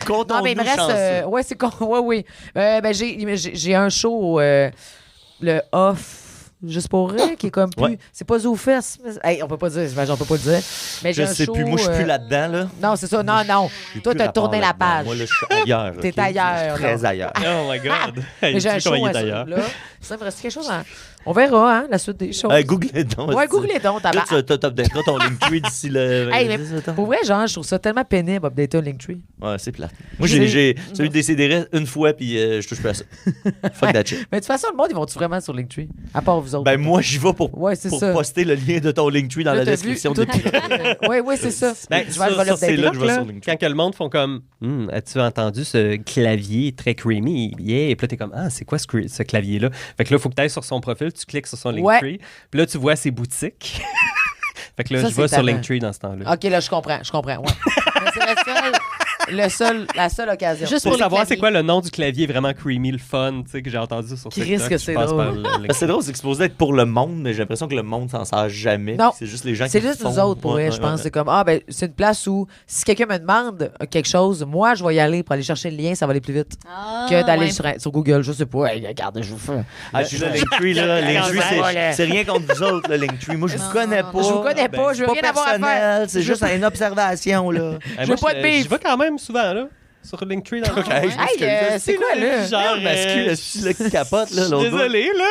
Non, mais il me reste. chanceux. Ouais, c'est con. Ouais, oui. Ben, j'ai un show, le off. Juste pour rire, qui est comme plus. Ouais. C'est pas ZooFest. Hey, on peut pas dire, j'imagine, on peut pas le dire. Mais j'ai Je un sais show, plus, moi je suis plus là-dedans. Là. Non, c'est ça. Non, non. J'ai Toi, plus t'as rapport tourné la là-dedans. page. Moi, là, je suis ailleurs. T'es ok? ailleurs, Je suis très là. ailleurs. Oh my God. Mais j'ai un show comment il à est ça, ailleurs. là. Ça me reste quelque chose à... On verra, hein, la suite des choses. Googlez donc. Ouais, aussi. googlez donc. Là, tu updateras ton Linktree d'ici le. Hey, mais attends. pour vrai, genre, je trouve ça tellement pénible updater un Linktree. Ouais, c'est plat. Moi, C'est- j'ai eu des CDR une fois, puis je touche plus à ça. Fuck that shit. Mais de toute façon, le monde, ils vont-tu vraiment sur Linktree? À part vous autres. Ben, moi, j'y vais pour Ouais, c'est ça. poster le lien de ton Linktree dans Là, la t'as description vu de tout- l'épisode. Oui, oui, c'est ça. Ben, je ça, vais ça, c'est l'updater. là que je vais là, sur Linktree. quand que le monde font comme as-tu entendu ce clavier très creamy? Yeah. Et puis là, t'es comme c'est quoi ce clavier-là? Fait que là, il faut que tu ailles sur son profil, tu cliques sur son Ouais. Linktree. Puis là, tu vois ses boutiques. Fait que là, Ça, je vais c'est sur tannant. Linktree dans ce temps-là. OK, là, je comprends, ouais. Mais c'est la seule occasion. Juste Pour pour les savoir c'est claviers. quoi le nom du clavier vraiment creamy, le fun, tu sais, que j'ai entendu sur Qui TikTok. risque que je c'est passe drôle. par le Ben, c'est drôle, c'est supposé être pour le monde, mais j'ai l'impression que le monde s'en sert jamais. Non. C'est juste les gens C'est qui juste font. nous autres, pour Ouais, vrai, je pense. C'est comme, ben, c'est une place où si quelqu'un me demande quelque chose, moi, je vais y aller pour aller chercher le lien, ça va aller plus vite Ah, que d'aller ouais. sur Google. Je sais pas. Hey, regarde, je vous fais. Ah, je suis là, Linktree, là. Linktree, c'est rien contre vous autres, là, Linktree. Moi, je vous connais pas. Je vous connais pas, je veux C'est rien pas avoir à faire. personnel, c'est juste une observation, là. Hey, Je veux pas de beef. Je vais quand même souvent, là, sur Linktree. Dans le Hey, c'est quoi, là? Genre, Mascu, le capote, là, l'autre bout. Désolé, là.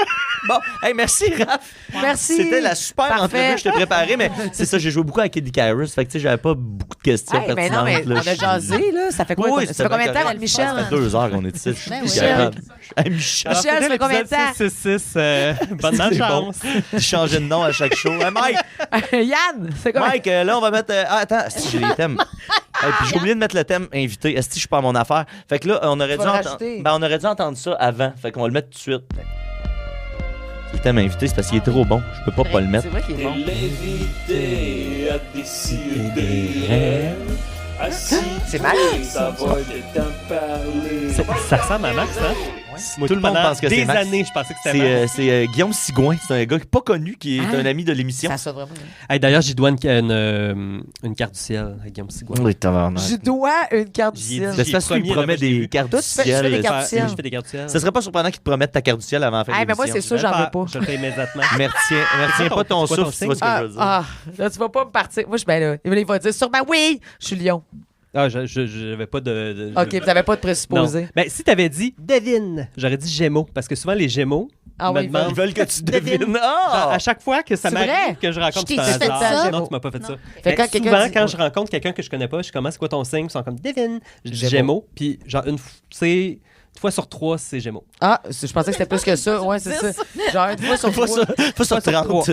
Bon, hey, merci, Raph. Merci. C'était la super Parfait. entrevue que je t'ai préparée, mais c'est ça, j'ai joué beaucoup à Kid Icarus, fait que tu sais, j'avais pas beaucoup de questions Hey, mais non, mais pertinentes, on a jasé, là. Ça fait quoi? Oui, Ça fait combien de temps, correct. Michel? Ça fait 2 heures qu'on est ici. Je suis Ben plus oui. capable. Hey, Michel, Michel, ça fait combien de temps? 666, bonne C'est chance. il changeait de nom à chaque show. Hey, Mike, Yann, c'est quoi? Mike, là, on va mettre. Ah, attends, si j'ai les thèmes. Hey, puis j'ai oublié de mettre le thème invité. Est-ce que je suis pas à mon affaire? Fait que là, on aurait, Faut dû le entendre... rajouter. on aurait dû entendre ça avant. Fait qu'on va le mettre tout de suite. Le thème invité, c'est parce qu'il est trop bon. Je peux pas le mettre. C'est vrai qu'il est bon. L'invité a décidé. Assis, C'est Max. ça va de t'en parler. Ça ressemble à Max, hein? Moi, Tout le monde pendant pense que c'est des Max. années, je pensais que c'était Max. C'est Guillaume Sigouin. C'est un gars pas connu qui est Ah. un ami de l'émission. Ça sonne vraiment. Hey, d'ailleurs, j'y dois une carte du ciel à Guillaume Sigouin. Oui, tabarnak. Je dois une carte du J'y ai ciel. dit. J'espère qu'il Premier, te promet là, je l'ai des vu. cartes Toi, du tu fais des ciel. cartes du ciel. Je fais des cartes du ciel. Ce serait pas surprenant qu'il te promette ta carte du ciel avant la fin de Hey, mais moi, l'émission. c'est sûr, j'en veux pas. Je le fais immédiatement. Mais retiens pas ton C'est quoi ton souffle, tu vois ce que je veux dire. Là, tu vas pas me partir. Moi, je suis bien là. Il va dire sûrement oui, je suis lion. Ah, j'avais pas de... OK, vous n'avez pas de Non. présupposé. Ben, si t'avais dit devine, j'aurais dit Gémeaux. Parce que souvent, les Gémeaux Ah me oui, demandent... Ils veulent que tu Devine. devines. Genre, Ah! à chaque fois que ça C'est m'arrive vrai? que je rencontre Je t'ai par fait hasard. ça? Non, tu m'as pas fait ça. Fait Mais quand quelqu'un souvent, dit- quand je rencontre quelqu'un que je connais pas, je commence, c'est quoi ton signe? Ils sont comme devine. Je dis Gémeaux. Gémeaux. Puis genre, une fois sur 3, c'est Gémeaux. Ah, je pensais que c'était plus que ça. Ouais, c'est ça. Genre, une fois sur Une fois trois. sur 30.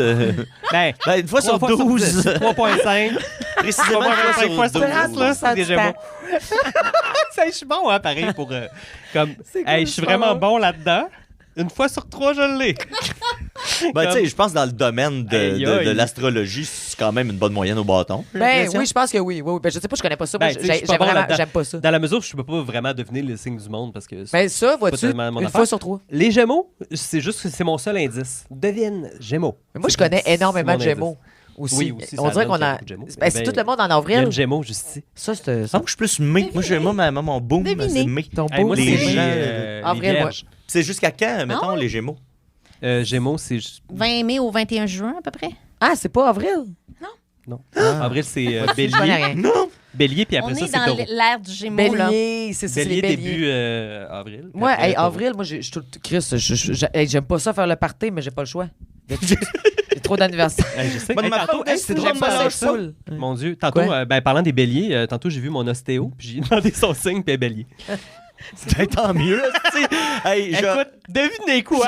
Ben, Une fois sur 12. 3.5. Précisément, Une fois sur 10, là, 12. c'est des Gémeaux. Ça, je suis bon, hein, pareil, pour... comme, hey, je suis vraiment bon là-dedans. Une fois sur 3, je l'ai. Ben, tu sais, je pense que dans le domaine Aïe, aïe. de l'astrologie, c'est quand même une bonne moyenne au bâton. j'ai Ben l'impression. oui, je pense que oui. Oui. Ben, je sais pas, je connais pas ça. Moi, Ben, tu sais, je suis pas bon vraiment, là-dedans. j'aime pas ça. Dans la mesure où je peux pas vraiment deviner les signes du monde parce que... Ben ça, vois-tu, tellement mon une affaire. fois sur trois. Les Gémeaux, c'est juste que c'est mon seul indice. Devine, Gémeaux. Mais moi, je C'est connais mon- énormément de c'est mon Gémeaux. indice. Aussi. Oui, aussi, On ça dirait donne qu'on a. qu'il y a beaucoup de Gémeaux. Ben, c'est Ben, tout le monde en Il y a avril. une Gémeaux juste ici. Ça, c'est. Ah, moi, je suis plus mai. Moi, mon boom, Devinez. c'est mai. Ton Hey, beau, moi, les c'est gens, avril, les moi. Vierges. C'est jusqu'à quand, mettons, Ah. les Gémeaux? Gémeaux, c'est juste... 20 mai au 21 juin, à peu près. Ah, c'est pas avril. Non. Avril, c'est Je connais Bélier. rien. Bélier, puis On après ça, est c'est dans Taureau. l'ère du Gémeaux, là. Bélier, c'est les Bélier, béliers. début avril. puis Moi, après, hey, Taureau. avril, moi, je suis tout. Chris, j'aime pas ça faire le party, mais j'ai pas le choix. J'ai trop d'anniversaires. Hey, je sais. Bonne Hey, ma tantôt, faute, hey, c'est c'est trop drôle, mal ça, lâche ça. Full. Mon Dieu. Tantôt, Quoi? parlant des béliers, tantôt, j'ai vu mon ostéo, puis j'ai demandé son signe, puis elle est bélier. Ben, tant mieux, tu sais. Hey, Écoute, devinez quoi?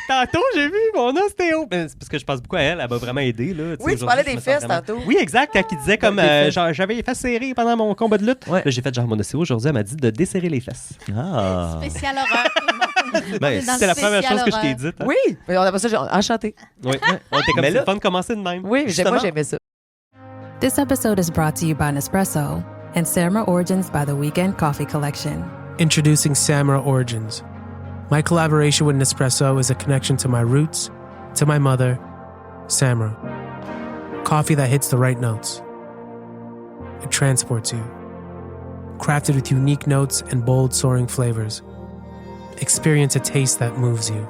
Tantôt, j'ai vu mon ostéo. Ben, c'est parce que je pense beaucoup à elle. Elle m'a vraiment aidé. Là, Oui, tu parlais des fesses tantôt. Oui, exact. Quand il disait comme Des fesses. genre, j'avais les fesses serrées pendant mon combat de lutte. Ouais. Là, j'ai fait genre mon ostéo aujourd'hui. Elle m'a dit de desserrer les fesses. Ah. Spécial horreur, tout le monde. Ben, On est dans C'est la première spécial chose que je t'ai horreur. dite. hein. Oui, mais on a pas ça, j'ai enchanté. Oui. On était comme Mais c'est là- le fun de commencer de même. Oui, Justement. moi, j'aimais ça. This episode is brought to you by Nespresso and Samra Origins by the Weekend Coffee Collection. Introducing Samra Origins. My collaboration with Nespresso is a connection to my roots, to my mother, Samra. Coffee that hits the right notes. It transports you. Crafted with unique notes and bold, soaring flavors. Experience a taste that moves you.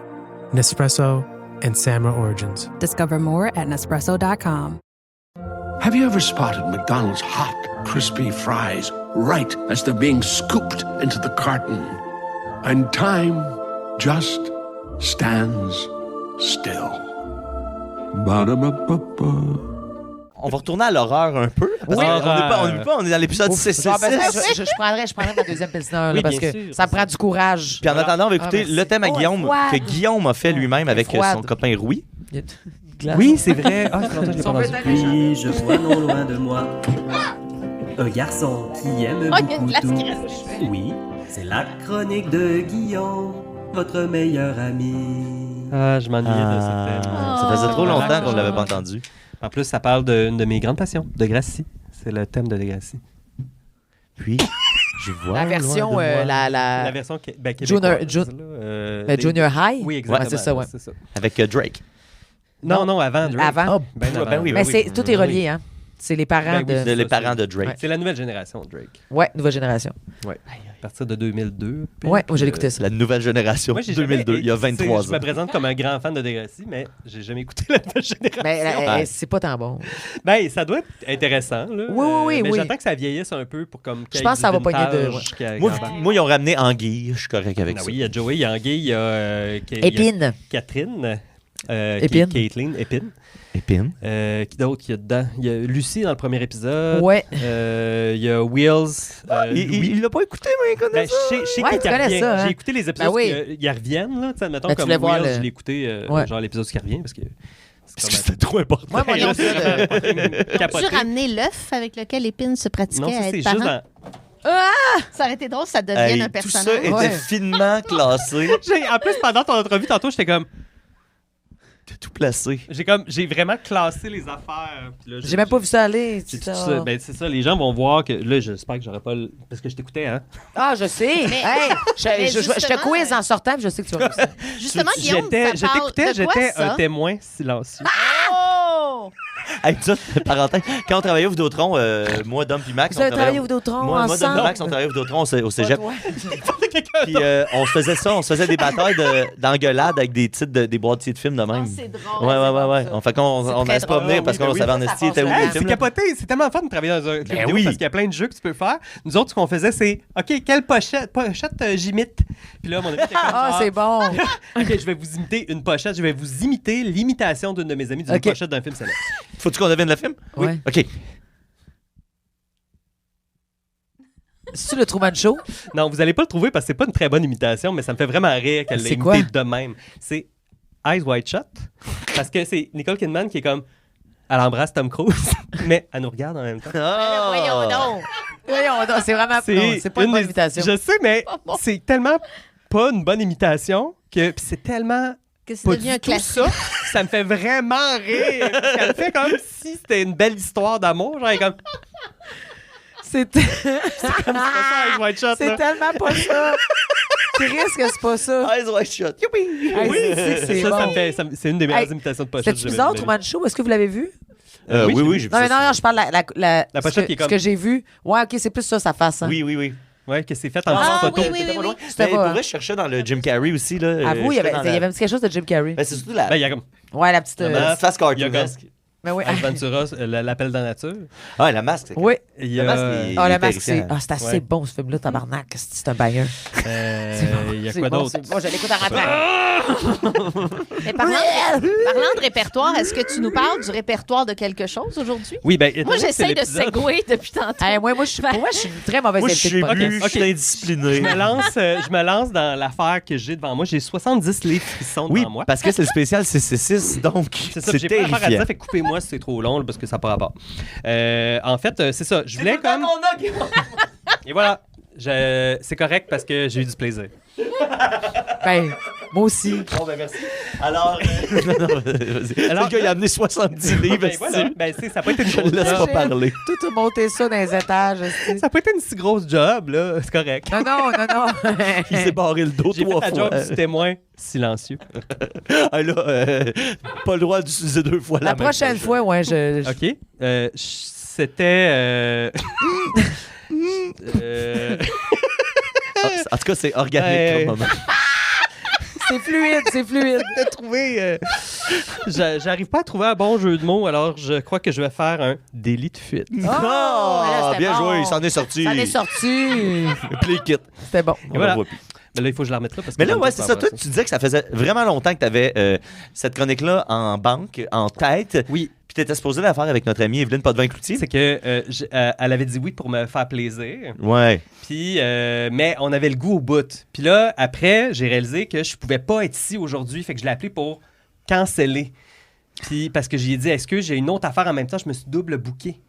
Nespresso and Samra Origins. Discover more at Nespresso.com. Have you ever spotted McDonald's hot, crispy fries right as they're being scooped into the carton? And time just stands still. Ba-da-ba-ba-ba. On va retourner à l'horreur un peu. Parce Oui. on est dans l'épisode Ouf, 6. genre, ben, je prendrais ma deuxième pilsner, là, Oui, parce bien que sûr. ça me prend du courage. Puis en attendant, on va écouter merci. le thème à Oh, Guillaume, froide. que Guillaume a fait lui-même avec Froide. son copain Rui. Oui, c'est vrai. Ah, c'est longtemps que je l'ai pas Son entendu. pétard. Puis je vois non loin de moi un garçon qui aime Oh, il y a une beaucoup glace tout. qui reste. Oui, c'est la chronique de Guillaume, votre meilleur ami. Ah, je m'ennuyais de ce thème. Ça faisait trop Oh. longtemps qu'on ne l'avait pas entendu. En plus, ça parle d'une de mes grandes passions, Degrassi. C'est le thème de Degrassi. Puis, je vois. La version, La version québécoise. Junior High? Oui, exactement. Ouais, c'est ça, ouais. C'est ça. Avec Drake. Non, avant Drake. Avant. Ben oui. Mais tout est relié, hein? C'est les parents Ben oui, de... Les parents de Drake. C'est la nouvelle génération, Drake. Ouais, nouvelle génération. Ouais. À partir de 2002. Ouais, moi, j'ai écouté ça. La nouvelle génération, Moi, j'ai 2002, il y a 23 ans. Je me présente comme un grand fan de Degrassi, mais j'ai jamais écouté la nouvelle génération. Mais c'est pas tant bon. Ben, ça doit être intéressant, là. Oui. Mais j'attends que ça vieillisse un peu pour comme... Je pense que ça va pogner Moi, ils ont ramené Anguille. Je suis correct avec ça. Oui, il y a Joey, il y a Anguille, il y a... Épine. Catherine. Épine. Caitlin, Épine. Épine. Qui d'autre qu'il y a dedans? Il y a Lucie dans le premier épisode. Ouais. Il y a Wheels. Il l'a pas écouté, mais il connaît ça. Je sais Ouais, qu'il tu connais revient. ça, hein? J'ai écouté les épisodes ils reviennent. Là, mettons, Ben, tu comme voulais voir Wheels, le- je l'ai écouté, genre l'épisode qui revient, parce que... Parce que c'était trop important. Moi, mon Là, oncle, Tu capoté. ramené l'œuf avec lequel Épine se pratiquait Non, ça, à c'est être juste parent? dans... Ça aurait été drôle, ça devienne un Tout personnage. ça était Ouais. finement classé. En plus, pendant ton entrevue, tantôt, j'étais comme... T'es tout placé. J'ai vraiment classé les affaires. Puis là, j'ai même pas vu ça aller. j'ai c'est tout ça. ça. Ben, c'est ça, les gens vont voir que... Là, j'espère que j'aurais pas... Parce que je t'écoutais, hein? Ah, je sais. Mais- Hey, mais je te justement, quiz en sortant, puis je sais que tu vas réussir. Justement, Guillaume, Je ça parle t'écoutais, de quoi, j'étais ça? un témoin silencieux. Oh! Hey, ça, parenthèse, quand on travaillait au Vidéotron, moi, Dom puis Max, Vous avez travaillé au Vidéotron Moi, Dom et ensemble? Max, on travaillait au Vidéotron au cégep. Ouais. Puis on se faisait ça, on se faisait des batailles d'engueulade avec des titres, des boîtiers de films de même. Oh, c'est drôle. Ouais. On fait qu'on très n'allait pas drôle. venir parce Oui, qu'on ben savait en oui. esti était où Ça les Hey, films. c'est là. capoté, c'est tellement fun de travailler dans un club vidéo oui. parce qu'il y a plein de jeux que tu peux faire. Nous autres, ce qu'on faisait, c'est OK, quelle pochette j'imite. Puis là, mon ami était comme Ah, genre, c'est bon. OK, je vais vous imiter une pochette, je vais vous imiter l'imitation d'une de mes amies d'une OK. pochette d'un film célèbre. Faut-tu qu'on devienne le film? Ouais. OK. C'est-tu le Truman Show? Non, vous allez pas le trouver parce que c'est pas une très bonne imitation, mais ça me fait vraiment rire qu'elle l'ait C'est quoi? imité de même. C'est Eyes Wide Shut parce que c'est Nicole Kidman qui est comme elle embrasse Tom Cruise, mais elle nous regarde en même temps. Voyons donc. Voyons donc, c'est vraiment... Non, c'est pas une bonne des- imitation. Je sais, mais Pas bon. c'est tellement pas une bonne imitation que puis c'est tellement Que c'est pas devenu du un tout classique. ça. Ça me fait vraiment rire. Parce qu'elle fait comme si c'était une belle histoire d'amour. Genre, elle est comme, C'est comme c'est pas ça, Eyes Wide Shut. c'est là. tellement pas ça. Triste que c'est pas ça. Eyes wide shut. Youpi! Hey, Oui, c'est ça, bon. ça me fait, c'est une des meilleures Hey, imitations de pochette. C'est bizarre, Truman Show. Est-ce que vous l'avez vu? Oui, j'ai vu Non, mais ça. non, je parle la La pochette ce que, qui est ce comme- que j'ai vu. Ouais, OK, c'est plus ça, sa face. Hein. Oui. Ouais, que c'est fait en Ah, petite photo. oui. C'était Mais pas, pour hein. vrai, je cherchais dans le Jim Carrey aussi. Là. Avoue, il y J'étais avait dans il y avait un petit quelque chose de Jim Carrey. Ben, c'est surtout la Ben, il y a comme Ouais, la petite... la petite face il y a cartoonesque. mais oui. Ace Ventura, l'appel de la nature. Ah, la masque. c'est Oui. Il y La a, masque, il Ah, est la masque, c'est terrifiant. c'est assez Ouais. bon, ce film-là, tabarnak. C'est un banger. il y a C'est quoi bon, d'autre? c'est bon, je l'écoute en rentrant. Mais parlant de répertoire, est-ce que tu nous parles du répertoire de quelque chose aujourd'hui? Oui, ben, Moi, étant donné que c'est j'essaie de l'épisode- segway depuis tantôt. Hey, moi, je suis une très mauvaise Moi, je invitée suis de podcast. plus, je Ok. suis indiscipliné. Je me lance dans l'affaire que j'ai devant moi. J'ai 70 livres qui sont Oui, devant moi. parce que c'est le spécial 666, donc C'est ça, c'est j'ai pas affaire à terrifiant. dire, fait que coupez-moi si c'est trop long là, parce que ça n'a pas rapport. En fait, c'est ça. Je voulais comme. Et voilà. C'est correct parce que j'ai eu du plaisir. Ben, moi aussi. Bon, ben merci. Alors, vas-y. Alors, le gars, il a amené 70 livres. Ben, voilà. Ben, ça n'a pas été une Je le grosse laisse pas job. parler. Tout a monté ça dans les étages. aussi. Ça n'a pas été une si grosse job, là. C'est correct. Non. Il s'est barré le dos J'ai fait 3 la fois. job du témoin silencieux. Ah, là, pas le droit d'utiliser 2 fois La la même prochaine chose. fois, ouais, je... OK. C'était... En tout cas, c'est organique comme moment. C'est fluide. de trouver... J'arrive pas à trouver un bon jeu de mots, alors je crois que je vais faire un délit de fuite. Oh, là, c'était bien bon. joué, il s'en est sorti. Ça en est sorti. Play kit. C'était bon. On voilà. le voit plus. Mais là, il faut que je la remette là. Parce que Mais là, j'aime ouais, pas c'est ça. savoir Toi, tu disais que ça faisait vraiment longtemps que tu avais cette chronique-là en banque, en tête. Oui. Puis tu étais supposé la faire avec notre amie Evelyne Potvin-Cloutier. C'est que elle avait dit oui pour me faire plaisir. Ouais. Puis, mais on avait le goût au bout. Puis là, après, j'ai réalisé que je pouvais pas être ici aujourd'hui. Fait que je l'ai appelé pour canceller. Puis, parce que j'y ai dit, est-ce que j'ai une autre affaire en même temps? Je me suis double booké.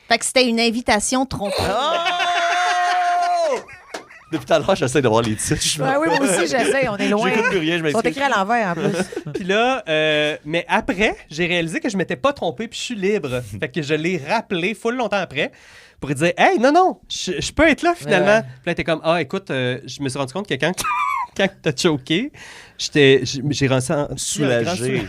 Fait que c'était une invitation trompeuse. Oh! Depuis tout à l'heure, j'essaie de voir les titres. Oui, moi aussi, j'essaie. On est loin. J'écoute plus rien, je Ils sont m'excuse. écrits à l'envers, en plus. Puis là, mais après, j'ai réalisé que je m'étais pas trompé puis je suis libre. Fait que je l'ai rappelé full longtemps après pour lui dire « Hey, non, je peux être là finalement. Ouais. Puis là, t'es comme « Ah, écoute, je me suis rendu compte que quand t'as choqué, j'ai rendu Soulagé.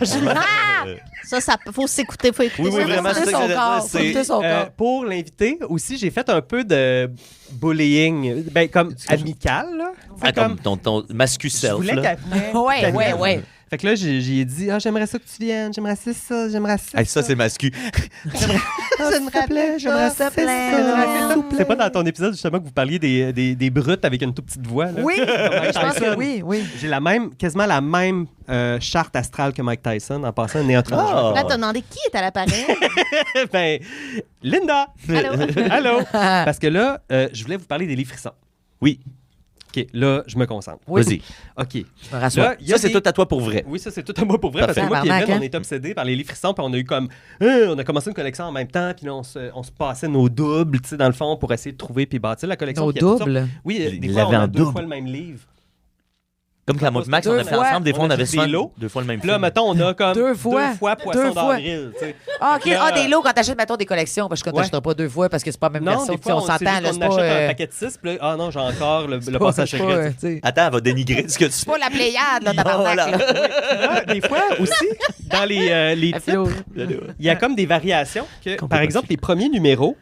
Ça faut s'écouter, faut écouter. Oui, oui, ça. vraiment, Faut c'est ça que écouter son j'allais corps. dire, Faut c'est- écouter son corps. Pour l'inviter aussi, j'ai fait un peu de bullying, ben comme amical. Là. Fait Ah, comme ton mascu je self, voulais là. qu'après- Ouais. Fait que là, j'ai dit, j'aimerais ça que tu viennes, j'aimerais ça, j'aimerais ça. Hey, ça, c'est mascu. S'il te plaît, j'aimerais ça. C'est pas dans ton épisode justement que vous parliez des brutes avec une toute petite voix. Là. Oui, je pense Tyson. que oui. J'ai quasiment la même charte astrale que Mike Tyson en passant néo-transgenre. Là, t'as demandé qui est à l'appareil. Ben, Linda! Allô? Allô! Parce que là, je voulais vous parler des livres frissons. Oui, OK, là, je me concentre. vas-y. OK. Je me rassois. Là, il y a Ça, c'est des- tout à toi pour vrai. Oui, ça, c'est tout à moi pour vrai. Parfait. Parce que moi et Tabarnak, Evan, hein? on est obsédés par les livres frissons. Puis on a eu comme... on a commencé une collection en même temps. Puis là, on se passait nos doubles, tu sais, dans le fond, pour essayer de trouver puis bâtir la collection. Nos Puis il y a toutes doubles. sortes- Oui, Il des fois, on l'avait a en deux double. fois le même livre. Comme quand moi et Max, on a fait ensemble, des fois, on avait des souvent lots. 2 fois le même Puis là, film. mettons, on a comme Deux fois. Poisson Deux fois. d'avril, tu sais. Ah, OK. Fait que là, Des lots quand t'achètes, mettons, des collections. Parce que Ouais. t'achèteras pas deux fois parce que c'est pas la même Non, version. des Tu sais, fois, on c'est s'entend, juste là, qu'on c'est pas... achète un paquet de 6, puis là, ah non, j'ai encore le pas- passage c'est secret. pas, tu sais. Attends, elle va dénigrer ce que tu C'est fais. pas la Pléiade, là, tabarnak, Voilà. là. Là, des fois aussi, dans les Philo. titres, il y a comme des variations. Que, par exemple, les premiers numéros,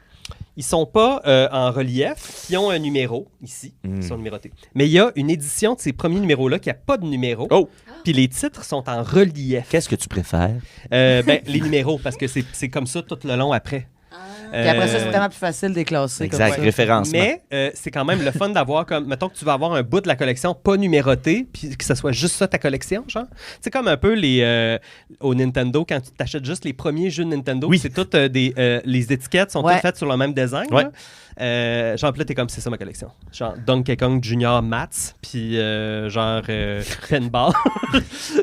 ils sont pas en relief, ils ont un numéro ici, ils sont numérotés. Mais il y a une édition de ces premiers numéros-là qui n'a pas de numéro. Oh! Puis les titres sont en relief. Qu'est-ce que tu préfères? Les numéros, parce que c'est comme ça tout le long après. Puis après ça, c'est vraiment plus facile de les classer. Exact, comme ça. référencement. Mais c'est quand même le fun d'avoir comme, mettons que tu vas avoir un bout de la collection pas numéroté, puis que ce soit juste ça ta collection, genre. C'est comme un peu au Nintendo, quand tu t'achètes juste les premiers jeux de Nintendo, Oui. c'est toutes les étiquettes sont Ouais. toutes faites sur le même design. Ouais. Là. Genre, puis là, t'es comme, c'est ça ma collection. Genre Donkey Kong Junior Mats, puis Pinball.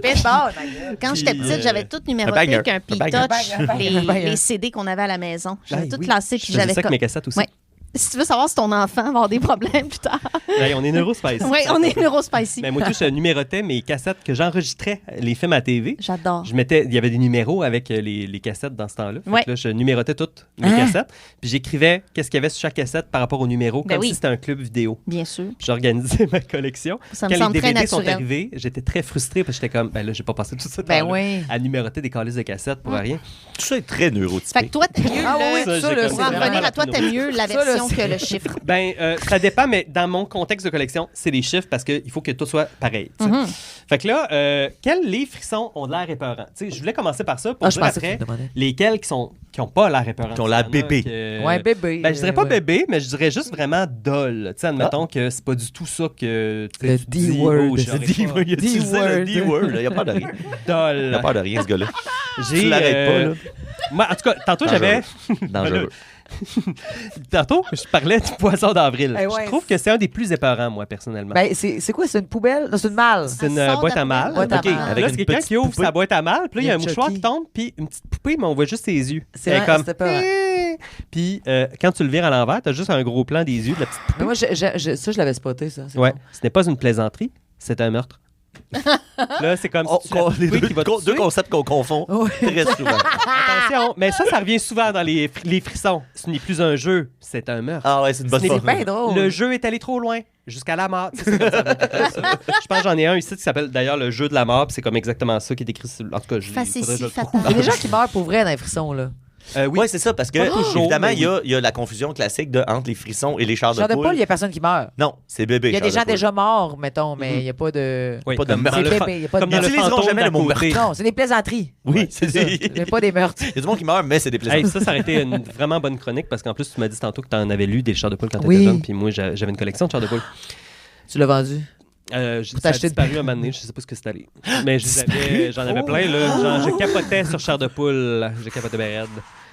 Pinball, ma gueule. Quand Puis, j'étais petite, j'avais tout numéroté banger. avec un Un banger. P-Touch, Un banger. les CD qu'on avait à la maison. J'avais Ah, tout oui. classé, Je puis faisais j'avais ça avec comme... mes cassettes aussi. Ouais. Si tu veux savoir si ton enfant va avoir des problèmes plus tard. Hey, on est neurospicy. Oui, on est neurospicy. Mais moi, tout, je numérotais mes cassettes que j'enregistrais, les films à TV. J'adore. Il y avait des numéros avec les cassettes dans ce temps-là. Fait Ouais. que là, je numérotais toutes mes Hein? cassettes. Puis j'écrivais qu'est-ce qu'il y avait sur chaque cassette par rapport au numéro, Ben comme oui. si c'était un club vidéo. Bien sûr. Puis j'organisais ma collection. Ça me Quand semble les très DVD sont naturel. arrivés, j'étais très frustré parce que j'étais comme, ben là, j'ai pas passé tout ça Ben oui. à numéroter des calices de cassettes pour rien. Tout ça est très Fait que neurotypé. toi, t'aimes mieux Ah le... oui, Ça, ça, j'ai là, comme- c'est Pour en vraiment revenir la à toi, plus t'aimes mieux la Ça, là, version c'est- que le chiffre. Ben, ça dépend, mais dans mon contexte de collection, c'est les chiffres parce qu'il faut que tout soit pareil. tu sais. Mhm. Fait que là, quels livres frissons ont de l'air épeurants? Tu sais, je voulais commencer par ça pour Ah, je dire pensais que après tu me demandais. lesquels qui ont pas l'air épeurants. Qui ont l'air Il y en a bébé. que- Ouais, bébé. Ben, je dirais pas ouais. bébé, mais je dirais juste vraiment dol. Tu sais, admettons que c'est pas du tout ça que tu sais, Le tu dis, D-word. oh, j'aurais Il pas- a utilisé le D-word. D-word. Il a peur de rien. Il a Dol. peur de rien, ce gars-là. J'ai, Tu l'arrêtes pas, là. Moi, en tout cas, tantôt, j'avais. Dangereux. Tantôt, je parlais du poisson d'avril. Eh ouais. Je trouve que c'est un des plus épeurants, moi, personnellement. Ben, c'est quoi? C'est une poubelle? Non, c'est une malle. C'est une Elle sort boîte à d'après. mal. Boîte à OK. mal. Là, Avec c'est une quelqu'un petite qui ouvre poupée. sa boîte à mal, puis là, il y a un Il y a mouchoir Chucky. qui tombe, puis une petite poupée, mais on voit juste ses yeux. C'est Elle est vrai, comme... c'était peur. Puis quand tu le vires à l'envers, t'as juste un gros plan des yeux de la petite poupée. Mais moi, ça, je l'avais spoté, ça. C'est Ouais. bon. Ce n'est pas une plaisanterie, c'est un meurtre. Là, c'est comme si tu la Les poupée qui va te deux tuer. concepts qu'on confond Ouais. très souvent. Attention, mais ça revient souvent dans les frissons. Ce n'est plus un jeu, c'est un meurtre. Ah ouais, c'est une bonne Ce n'est formule. bien drôle. Le jeu est allé trop loin, jusqu'à la mort. Tu sais, c'est comme ça, peut-être ça. Je pense que j'en ai un ici qui s'appelle d'ailleurs le jeu de la mort, puis c'est comme exactement ça qui est décrit sur... En tout cas, Facétie faudrait que je le trouve. fatale. Il y a des gens qui meurent pour vrai dans les frissons, là. Oui, Ouais, c'est ça, parce que, Pas toujours, évidemment, mais il y a la confusion classique entre les frissons et les chars de Genre de poule. poule, il y a personne qui meurt. Non, c'est bébé. Il y a des char de gens poule. déjà morts, mettons, mais il n'y a pas de... oui, pas de comme meurtre. dans le C'est fa- bébé, il y a pas de comme dans Ils le utiliseront fantôme jamais le mot d'à côté. Non, c'est des plaisanteries. Oui, c'est des... Mais pas des meurtres. Il y a du monde qui meurt, mais c'est des plaisirs. Hey, ça aurait été une vraiment bonne chronique parce qu'en plus, tu m'as dit tantôt que tu en avais lu des chars de poule quand tu Oui. étais jeune, puis moi, j'avais une collection de chars de poule. Tu l'as vendu. Ça a t'acheter disparu un moment donné, je sais pas ce que c'est allé. Mais j'en avais plein, là. Genre, je capotais sur chars de poule. Je capotais bien raide.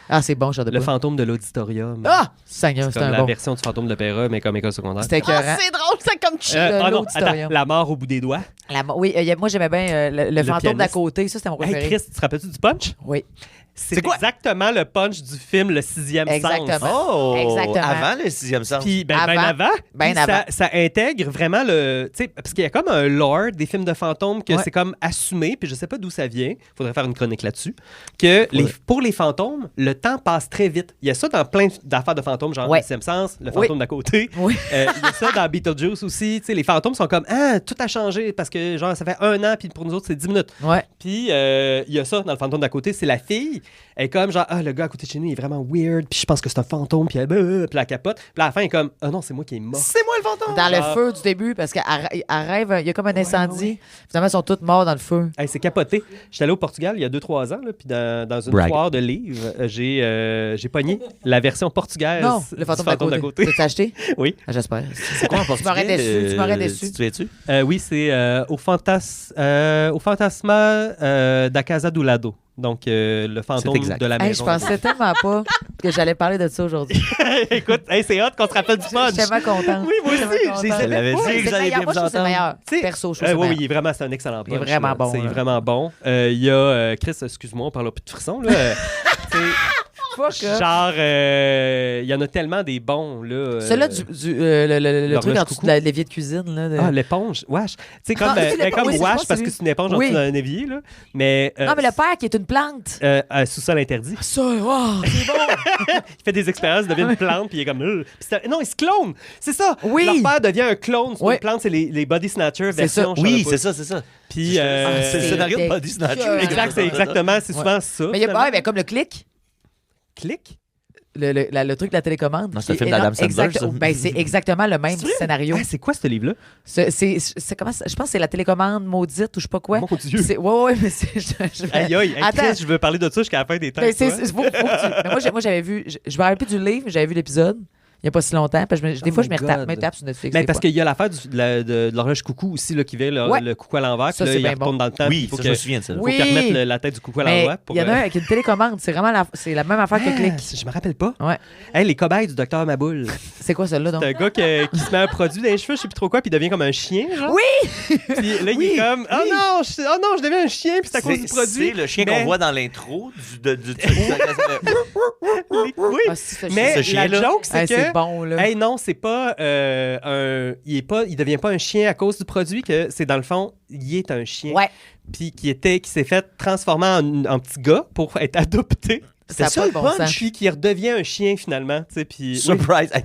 Ah, c'est bon, genre de Le poule. fantôme de l'auditorium. Ah! Seigneur, C'est c'est comme un la bon. version du fantôme de l'opéra, mais comme école secondaire. C'était Ah, écœurant. c'est drôle, c'est comme cheap. de Ah non, l'auditorium. attends, la mort au bout des doigts. Oui, moi, j'aimais bien le fantôme pianiste. d'à côté. Ça, c'était mon Hey, préféré. Chris, tu te rappelles-tu du punch? Oui. C'est exactement le punch du film Le Sixième Exactement. Sens. Oh! Exactement. Avant le sixième sens. Puis, ben Avant. avant. Ben Puis avant. ça intègre vraiment le. Tu sais, parce qu'il y a comme un lore des films de fantômes que Ouais. c'est comme assumé, puis je sais pas d'où ça vient. Faudrait faire une chronique là-dessus. Que pour les fantômes, le temps passe très vite. Il y a ça dans plein d'affaires de fantômes, genre Ouais. Le Sixième Sens, le fantôme d'à côté. Oui. Il y a ça dans Beetlejuice aussi. Tu sais, les fantômes sont comme, ah, tout a changé parce que, genre, ça fait 1 an, puis pour nous autres, c'est 10 minutes. Ouais. Puis, il y a ça dans le fantôme d'à côté, c'est la fille. Elle est comme, genre, ah, le gars à côté de chez nous, il est vraiment weird, puis je pense que c'est un fantôme, puis elle capote. Puis à la fin, elle est comme, ah non, c'est moi qui est mort. C'est moi le fantôme! Dans le Genre- feu du début, parce qu'elle rêve, il y a comme un incendie. Finalement, ils sont tous morts dans le feu. Hey, c'est capoté. J'étais allé au Portugal il y a 2-3 ans, là, puis dans une Brag. foire de livres, j'ai pogné la version portugaise Non, le du fantôme d'à côté. Tu l'as acheté? Oui. Ah, j'espère. C'est quoi en Tu m'aurais déçu, tu m'aurais déçu. Tu es-tu? Oui, c'est au Fantasma da Casa do Lado. Donc, le fantôme C'est exact. de la Hey, je maison. pensais tellement pas que j'allais parler de ça aujourd'hui. Écoute, hey, c'est hot qu'on se rappelle du Je punch. suis tellement contente. Oui, moi Je suis aussi. tellement Je les contente. avais dit Ouais, que c'est vous alliez meilleur. bien Moi, je trouve que c'est vous meilleur. Tu sais, Perso, je trouve que c'est oui, meilleur. il est vraiment, c'est un excellent punch. Il est vraiment là. bon, C'est là. vraiment bon. Il y a, Chris, excuse-moi, on parle plus de frissons, là. Tu sais, Fuck off. genre, il y en a tellement des bons, là. Celui-là, le truc l'horloge en dessous de l'évier de cuisine. Là, de- Ah, l'éponge, wesh. Tu sais, comme, Ah, c'est l'éponge. comme Oui, c'est wesh, ça, parce c'est que lui. c'est une éponge en Oui. dessous d'un évier, là. Mais, Non, mais le père qui est une plante. sous-sol interdit. Ça, oh, c'est bon. Il fait des expériences, il devient une plante, puis il est comme. Non, il se clone. C'est ça. Oui. Leur père devient un clone. C'est Oui. une plante, c'est les body snatchers C'est ça. version. Oui, Charles c'est ça, c'est ça. Puis. C'est le c'est scénario de des- Body Snatcher. Exact, c'est exactement. C'est Ouais. souvent ça. Mais il y a finalement. ben, comme le clic. Clic. Le truc de la télécommande. Non, c'est un qui est film d'Adam énorme. Sandler, Exact- ça. Ben, c'est exactement le même scénario. Ah, c'est quoi ce livre-là? C'est comment ça- je pense que c'est la télécommande maudite ou je sais pas quoi. Mon Dieu. Ouais, mais c'est. Aïe, aïe, Attends. Chris, je veux parler de ça jusqu'à la fin des temps. Ben, toi. faut que tu- mais moi, j'avais vu. Je me rappelle plus du livre, mais j'avais vu l'épisode. Il n'y a pas si longtemps. Parce que des fois, my je me God. retape sur Netflix. Mais des parce fois. qu'il y a l'affaire de l'horloge coucou aussi là, qui vient, Ouais. le coucou à l'envers. Ça, Puis là, c'est il bien retourne bon. dans le temps. puis Oui, il faut ça, que- je me souviens de ça. Oui. faut qu'il remette la tête du coucou à Mais l'envers. il y en a un avec une télécommande. C'est vraiment c'est la même affaire que Click. Je me rappelle pas. Ouais. Hey, les cobayes du docteur Maboul. C'est quoi celle-là, donc? C'est un gars qui se met un produit dans les cheveux, je sais plus trop quoi, puis il devient comme un chien, genre. Oui! Puis là, il est comme, oh non, je deviens un chien, puis c'est à cause du produit. C'est le chien Mais- qu'on voit dans l'intro du Oui. Ah, si, ce Mais ce la chien-là. joke, c'est Hey, que. c'est bon, là. Hey, non, c'est pas il devient pas un chien à cause du produit, que c'est dans le fond, il est un chien. Ouais. Puis qui s'est fait transformer en petit gars pour être adopté. Ça a ça, pas le de bon sens. Puis qui redevient un chien finalement, tu sais, puis oui. Surprise! Hey,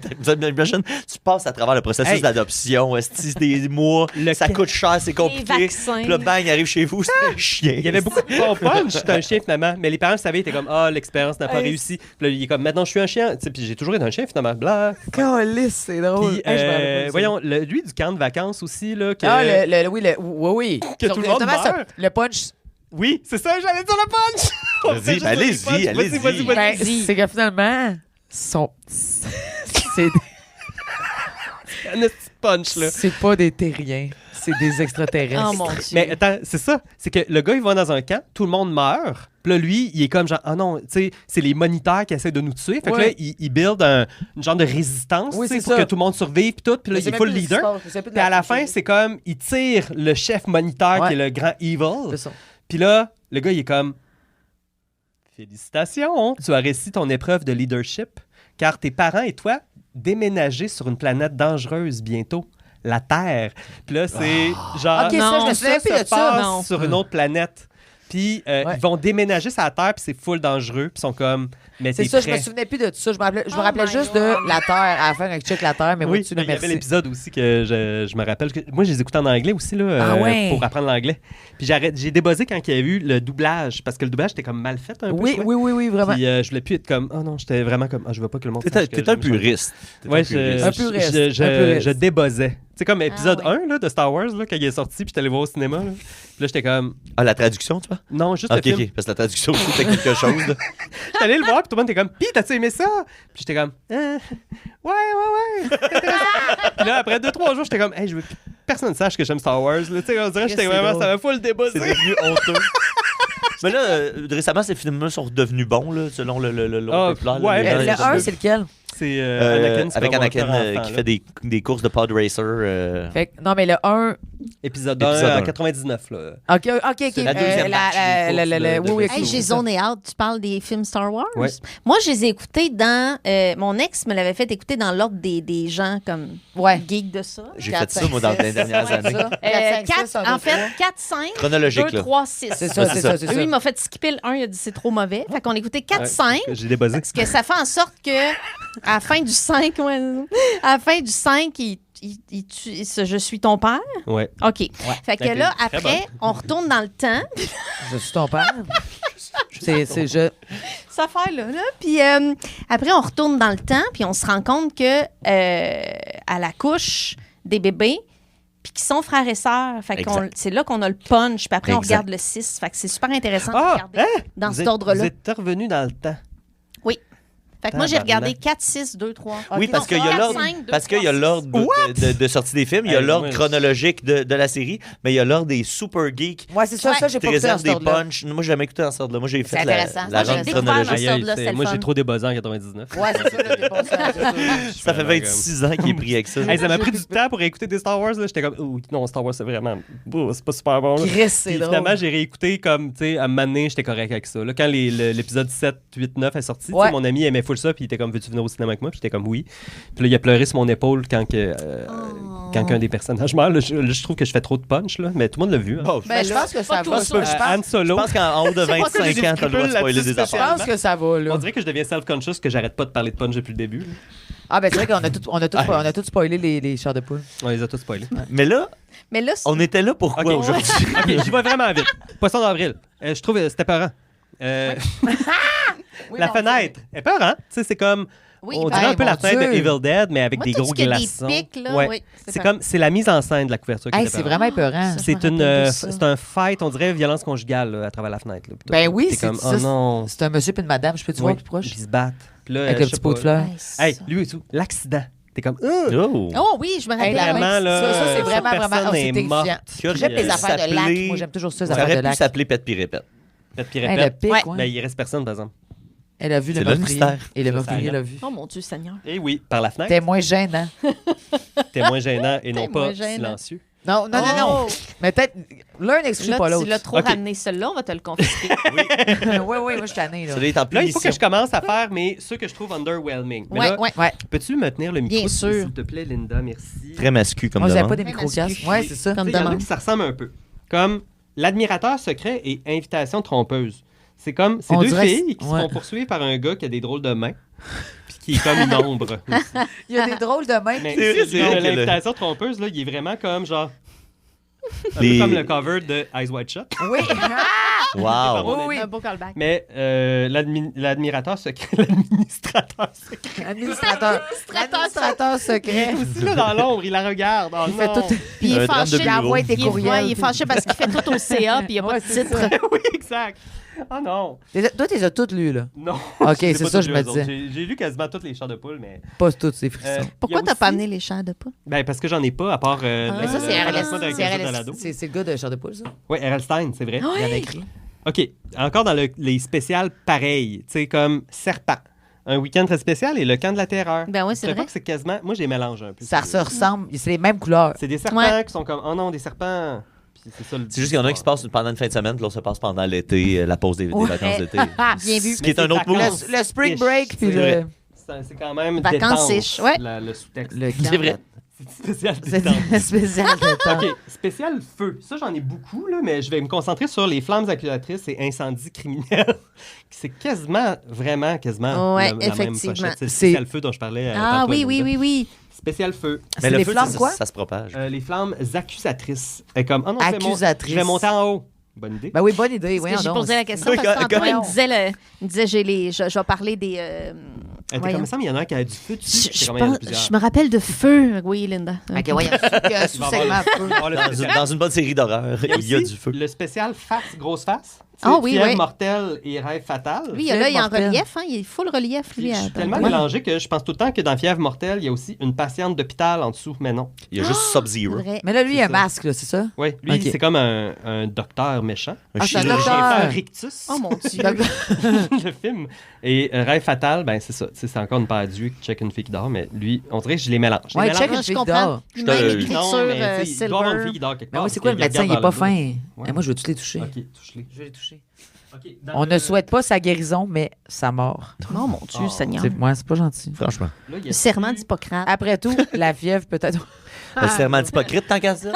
imagine, tu passes à travers le processus Hey. d'adoption, esti, des mois, ça coûte cher, c'est compliqué. Les vaccins. Puis là, bang, il arrive chez vous, c'est un chien. Il y avait beaucoup de bon punch, j'étais un chien finalement, mais les parents le savaient, ils étaient comme l'expérience n'a pas Hey. réussi. Puis là, il est comme maintenant je suis un chien, tu sais, puis j'ai toujours été un chien finalement, bla. Calice, c'est drôle. Puis Hey, je me rappelle pas de ça. voyons, lui du camp de vacances aussi là que Ah, oui. Que tout le monde Justement, ça, meurt. le punch. oui, c'est ça, j'allais dire le punch. On Vas-y, fait juste ben, dire les allez-y, punchs. allez-y. Vas-y. Ben, c'est que finalement, Un petit punch là. c'est pas des terriens, c'est des extraterrestres. Oh mon Dieu. Mais attends, c'est ça. C'est que le gars, il va dans un camp, tout le monde meurt. Puis là, lui, il est comme genre, ah non, tu sais, c'est les moniteurs qui essaient de nous tuer. Fait que Ouais. là, il build une genre de résistance, Oui, tu sais, c'est pour ça. que tout le monde survive, puis tout. Puis là, Mais il c'est est full même plus leader. l'histoire, c'est plus de Puis à la la- fin, c'est comme, il tire le chef moniteur Ouais. qui est le grand evil. C'est ça. Puis là, le gars, il est comme, félicitations, tu as réussi ton épreuve de leadership, car tes parents et toi déménagez sur une planète dangereuse bientôt. La Terre. Puis là, c'est genre. Ok, ça, je me souviens plus se de ça. passe Non. sur une autre planète. Puis Ouais. ils vont déménager sur la Terre, puis c'est full dangereux. Puis ils sont comme. Mais C'est t'es ça, je prêt? me souvenais plus de ça. Je me rappelais Oh my juste God. de la Terre, à la fin, quand je check la Terre, mais Oui, oui, tu mais le il y avait merci. l'épisode aussi que je me rappelle. Moi, je les écoutais en anglais aussi, là, Ah ouais? pour apprendre l'anglais. Puis j'ai débuzzé quand il y a eu le doublage, parce que le doublage était comme mal fait un peu. Oui, je trouvais. oui, vraiment. Puis je voulais plus être comme, oh non, j'étais vraiment comme, je veux pas que le monde T'es sache que un j'aime ça. puriste. Ouais, Un puriste, je débuzzais. C'est comme épisode Ah ouais. 1 là, de Star Wars, là, quand il est sorti, puis j'étais allé voir au cinéma. Là, puis là j'étais comme, Ah, la traduction, tu vois? non, juste Ok, le film. ok. Parce que la traduction aussi, c'était quelque chose. Là. J'étais allé le voir, puis tout le monde était comme, pis t'as-tu aimé ça? Puis j'étais comme, ouais. Puis là, après 2-3 jours, j'étais comme, hey, je veux que personne ne sache que j'aime Star Wars. Là. Tu sais, on dirait que j'étais C'est vraiment, drôle. ça m'a full C'est débuzzé. devenu honteux. Mais là, récemment, ces films-là sont redevenus bons, là, selon le Ah, populaire. ouais, là. mais Le 1, c'est lequel? c'est Anakin avec Skywalker Anakin enfant, qui là. fait des courses de pod racer. Fait que- non, mais le 1. Épisode Épisode 1 un. en 99, là. OK. C'est la deuxième batch des courses oui, de- Hey, j'ai zoné out. Tu parles des films Star Wars? Ouais. Moi, je les ai écoutés dans... mon ex me l'avait fait écouter dans l'ordre des gens comme geeks de ça. J'ai fait ça, moi, dans les dernières années. 4-5, Chronologique, 2, là. 3, 6. C'est ça, c'est ça, c'est ça. Lui, il m'a fait skipper le 1, il a dit c'est trop mauvais. Fait qu'on écoutait 4-5. J'ai débuzzé. Parce que ça fait en sorte que à la fin du 5, il tue Je suis ton père. Ouais. OK. Fait que Fait là, que très après, bonne. on retourne dans le temps. Je suis ton père. C'est je. Cette affaire-là. Puis après, on retourne dans le temps, puis on se rend compte que à la couche des bébés, puis qui sont frères et sœurs. Fait qu'on, Exact. c'est là qu'on a le punch, puis après, on Exact. regarde le 6. Fait que c'est super intéressant de Ah! regarder dans Vous cet êtes- ordre-là. Vous êtes revenu dans le temps. Oui. Fait que moi, j'ai Tabarnak. regardé 4, 6, 2, 3. Oui, parce qu'il y a l'ordre, de sortie des films, il y a Hey, l'ordre moi, chronologique de la série, mais il y a l'ordre des super geeks Ouais, c'est ça, Ouais. ça, j'ai qui pas te écouté dans réservent cet des ordre-là. punchs. Moi, j'ai jamais écouté dans ce ordre-là. Moi, j'ai fait intéressant. la Moi, j'ai ronde découvert chronologique. Aïe, aïe, c'est le moi, fun. j'ai trop débuzzé en 99. Ouais, c'est ça, là, j'ai pensé à ça. Ça fait 26 ans qu'il est pris avec ça. Hey, ça m'a pris du temps pour écouter des Star Wars. Là. J'étais comme, oh, non, Star Wars, c'est vraiment. Oh, c'est pas super bon. Là. Chris, c'est Puis drôle. finalement, j'ai réécouté comme, tu sais, à un moment donné, j'étais correct avec ça. Là, quand l'épisode 7, 8, 9 est sorti, tu sais, Ouais. mon ami aimait full ça, puis il était comme, veux-tu venir au cinéma avec moi? Puis j'étais comme, oui. Puis là, il a pleuré sur mon épaule quand un des personnages meurt. Là, je trouve que je fais trop de punch, là, mais tout le monde l'a vu. Hein. Bon, Ben, je pense que ça tout va. ça. Han je Solo. pense qu'en haut de C'est pas ça que 25 j'ai ans, t'as le droit de spoiler là-dessus des Je affaires. pense que ça va, là. On dirait que je deviens self-conscious que j'arrête pas de parler de punch depuis le début. là. Ah, ben, c'est vrai qu'on a tout spoilé les chars de poule. On les a tous spoilés. Mais là, Mais là, on était là pour quoi Ok. aujourd'hui? OK, j'y vais vraiment vite. Poisson d'avril. Je trouve c'était peurant. La fenêtre est peurant. Tu sais, c'est comme... Oui, on ben, dirait un peu la mon fenêtre de Dieu. Evil Dead, mais avec Moi, des tout gros ce qui a des glaçons. pics, là, Ouais. oui, c'est C'est peurant. comme c'est la mise en scène de la couverture qui Hey, était c'est peurant. vraiment épeurant. Ça, C'est je me une rappelle de ça. c'est un fight, on dirait violence conjugale là, à travers la fenêtre. Là, plutôt. Ben oui, T'es c'est comme ça. oh non. C'est un monsieur et une madame. Je peux-tu voir plus proche? Puis ils se battent. Puis là, Avec je le sais petit pot de pas. fleurs. Ouais, c'est Hey, ça. lui et tout, l'accident. T'es comme Oh! Oh oui, je me rappelle. vraiment, ouais. là, Ça, c'est cette vraiment, personne vraiment. Oh, c'est est terrifiant. morte. J'aime les Ça affaires de lac. s'appelait- Moi, j'aime toujours ça, les Ça affaires de aurait pu lac. s'appeler Pète puis répète. Peut-être pire Elle le répète. pique, Ouais. ouais. Ben, il reste personne, par exemple. Elle a vu le C'est là le meurtrier. mystère. Et le Ça, meurtrier ça l'a vu. Oh mon Dieu Seigneur. Et oui, par la fenêtre. T'es moins gênant. T'es moins gênant et non T'es pas moins gênant. silencieux. Non, non, non, non. Mais peut-être l'un n'exclut Là, pas tu l'autre. l'as trop Ok. ramené celui-là, on va te le confisquer. Oui, oui, moi, je suis tannée, là. Ça est en Là, il faut que punition. je commence à faire ceux que je trouve underwhelming. Mais Ouais, là, ouais. Ouais. peux-tu me tenir le micro, Bien sûr. s'il te plaît, Linda? Merci. Très mascu comme Moi, j'avais pas demande. des Même micro-casques. exclu. Ouais, c'est ça. Comme Il y en a demande. qui ça ressemble un peu. Comme l'admirateur secret et invitation trompeuse. C'est comme ces On deux dirait que filles qui se ouais. font poursuivre par un gars qui a des drôles de mains, puis qui est comme une ombre. aussi. Il y a des drôles de mains. Mais C'est vrai, c'est vrai que le- l'invitation trompeuse, là, il est vraiment comme genre. Un Les- peu comme le cover de Eyes Wide Shut. Oui. Wow! Oui, Un beau callback. Mais l'admirateur secret, l'administrateur secret. Administrateur secret. Aussi là dans l'ombre, il la regarde. Oh Il fait non. tout. Puis il est Un drame de fâché. bureau. Envoie tes Il est- ouais, courriels. il est fâché parce qu'il fait tout au CA puis il n'y a pas Ouais, de c'est titre. ça. Oui, exact. Oh non. Toi, tu les as toutes lues, là. Non. Ok, Je les ai c'est pas ça, toutes je lues, me eux autres. disais. J'ai lu quasiment toutes les chars de poule, mais. Pas toutes, c'est frissons. il y Pourquoi a t'as pas aussi- amené les chairs de poule? Ben, parce que j'en ai pas, à part. Mais ça, c'est le RLS. lancement d'un C'est réseau RLS. balado. C'est le gars de Char de Poule, ça. Oui, R.L. Stein, c'est vrai. Il en a écrit. OK. Encore dans les spéciales pareils, tu sais, comme Serpent. Un week-end très spécial et le camp de la terreur. Ben oui, Je c'est trouve vrai. que c'est quasiment. Moi, je les mélange un peu. Ça se ressemble. C'est les mêmes couleurs. C'est des serpents Ouais. qui sont comme. Oh non, des serpents. Puis c'est ça le. C'est juste qu'il y en a un qui se passe pendant une fin de semaine, puis l'autre se passe pendant l'été, la pause des vacances d'été. Bien vu. Ce qui est un autre mot. vacances. Le spring break, puis C'est le. vrai. C'est quand même. Vacances-ish, détente, ouais. le sous-texte. Le C'est vrai. C'est spécial C'est détente. spécial de temps. OK, spécial feu. Ça, j'en ai beaucoup, là, mais je vais me concentrer sur les flammes accusatrices et incendies criminels. C'est quasiment Ouais, la même effectivement. pochette. C'est le C'est- spécial feu dont je parlais. Ah tantôt, oui, oui, Linda. oui, oui. Spécial feu. Mais C'est le des feu, flammes, ça, quoi? ça se propage. Les flammes accusatrices. Et comme, oh non, Accusatrices. je vais monter en haut. Bonne idée. Ben oui, bonne idée. Parce Oui, que j'ai posé la question parce que tantôt, il me disait, je vais parler des... Elle était comme ça, mais il y en a un qui a du feu dessus. Je, C'est comme, il y en a pense- plusieurs. je me rappelle de feu. Oui, Linda. Ok, voyons. Sous-segment feu. Il va y avoir le Dans spécial. une bonne série d'horreur, il y a aussi du feu. Le spécial face, grosse face. Ah oui, Fièvre oui. mortelle et rêve fatal. Lui, il est en mortel. relief, hein? Il est full relief, lui. Je suis tellement Ouais. mélangé que je pense tout le temps que dans Fièvre mortelle, il y a aussi une patiente d'hôpital en dessous, mais non. Il y a juste Sub-Zero. Vrai. Mais là, lui, il a un C'est ça. masque, là, c'est ça? Oui, lui, Ok. c'est comme un docteur méchant. Ah, c'est un Chirurgien docteur. rictus. Oh mon Dieu. Le film. Et Rêve fatal, ben c'est ça. Tu sais, c'est encore une paire d'yeux qui check une fille qui dort, mais lui, on dirait que je les mélange. Je les Ouais, mélange. check une Je fille qui comprends. dort. Puis Je même te- l'écriture Non, mais tu sais, il doit y avoir une fille silver. qui dort quelque Mais part. oui, c'est quoi, le parce médecin, qu'il il est pas regarde fin. Ouais. Mais moi, je veux tous les toucher. dans le dos. OK, touche-les. Je vais les toucher. OK, dans On le- ne souhaite pas sa guérison, mais sa mort. Non, mon Dieu, Seigneur. C'est pas gentil. Franchement. Là, il y a Le serment d'Hippocrate. Après tout, la fièvre peut-être. Le serment d'hypocrite, tant qu'à ça.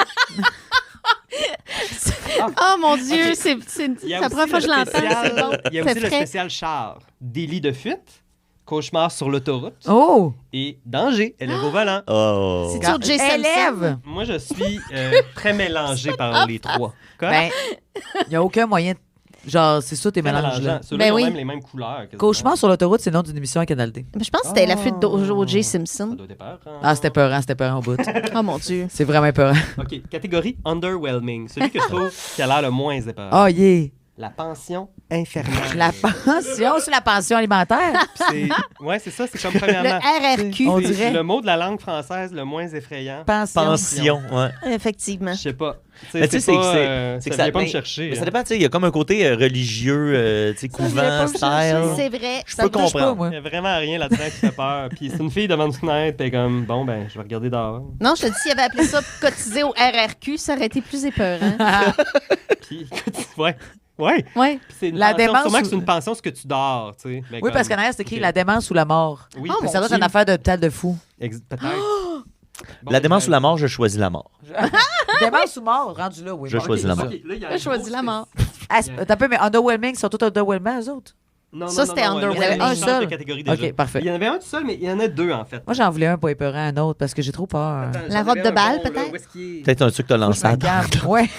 Oh mon Dieu, Ok. c'est Il y a la aussi première fois que je le l'entends, spécial- c'est bon. Il y a C'est aussi le frais. spécial char. Délit de fuite, cauchemar sur l'autoroute Oh! et danger, élève au volant. Oh. C'est sur Jay Simpson. Élève! Moi, je suis très mélangé par les trois. Quoi? Ben, il n'y a aucun moyen. Genre, c'est ça, tes Très mélanges là. mélangeant. Ceux-là, Ben ils ont oui. même les mêmes couleurs. quasiment. Cauchemar sur l'autoroute, c'est le nom d'une émission à Canal D. Je pense que c'était la flûte d'O.J. Ça Simpson. doit être peur, hein? Ah, c'était peurant au bout. Oh mon Dieu. C'est vraiment peurant. OK. Catégorie underwhelming. Celui que je trouve qui a l'air le moins épeurant. Oh, yeah! La pension infernale. La pension, c'est la pension alimentaire. Puis ouais, c'est ça. C'est comme Le premièrement. RRQ. On C'est dirait. le mot de la langue française le moins effrayant. Pension. Pension, ouais. Effectivement. Je sais pas. Mais tu sais, c'est pas, c'est que ça vient pas me mais- chercher. mais ça hein. dépend, tu sais, il y a comme un côté religieux, tu sais, vient pas couvent, me chercher. style. C'est vrai. Je Ça peux me touche pas, comprendre. moi. Il y a vraiment rien là-dedans qui fait peur. Puis c'est une fille devant une fenêtre, puis elle est comme, bon, ben, je vais regarder dehors. Non, je te dis, s'il avait appelé ça cotiser au RRQ, ça aurait été plus épeurant. Puis, ouais. Ouais. Ouais. Puis c'est une La pension, démence sûrement ou- que c'est une pension ce que tu dors, tu sais. Mais Oui, comme- parce qu'en arrière, c'est écrit Ok. la démence ou la mort. Oui, Oh, Mais mon ça doit être Dieu. une affaire de tête de fou. peut-être. Bon, La ben, démence ou la mort, je choisis la mort. Démence ou mort, rendu là, oui. Je Bon. choisis la mort. OK, là, il y a un J'ai choisi gros la mort. Ah, t'as peu, mais underwhelming, ils sont tous underwhelming, eux autres. Non, Ça, c'était underwhelming. Il y en avait un Un seul. seul. De catégorie déjà. OK, parfait. Il y en avait un tout seul, mais il y en a deux, en fait. Moi, j'en voulais un pas épeurant, un autre, parce que j'ai trop peur. Attends, La j'en robe avais de balle, un bon, là. peut-être? Où est-ce qu'il est? Peut-être un truc que t'as lancé à Calme. Ouais.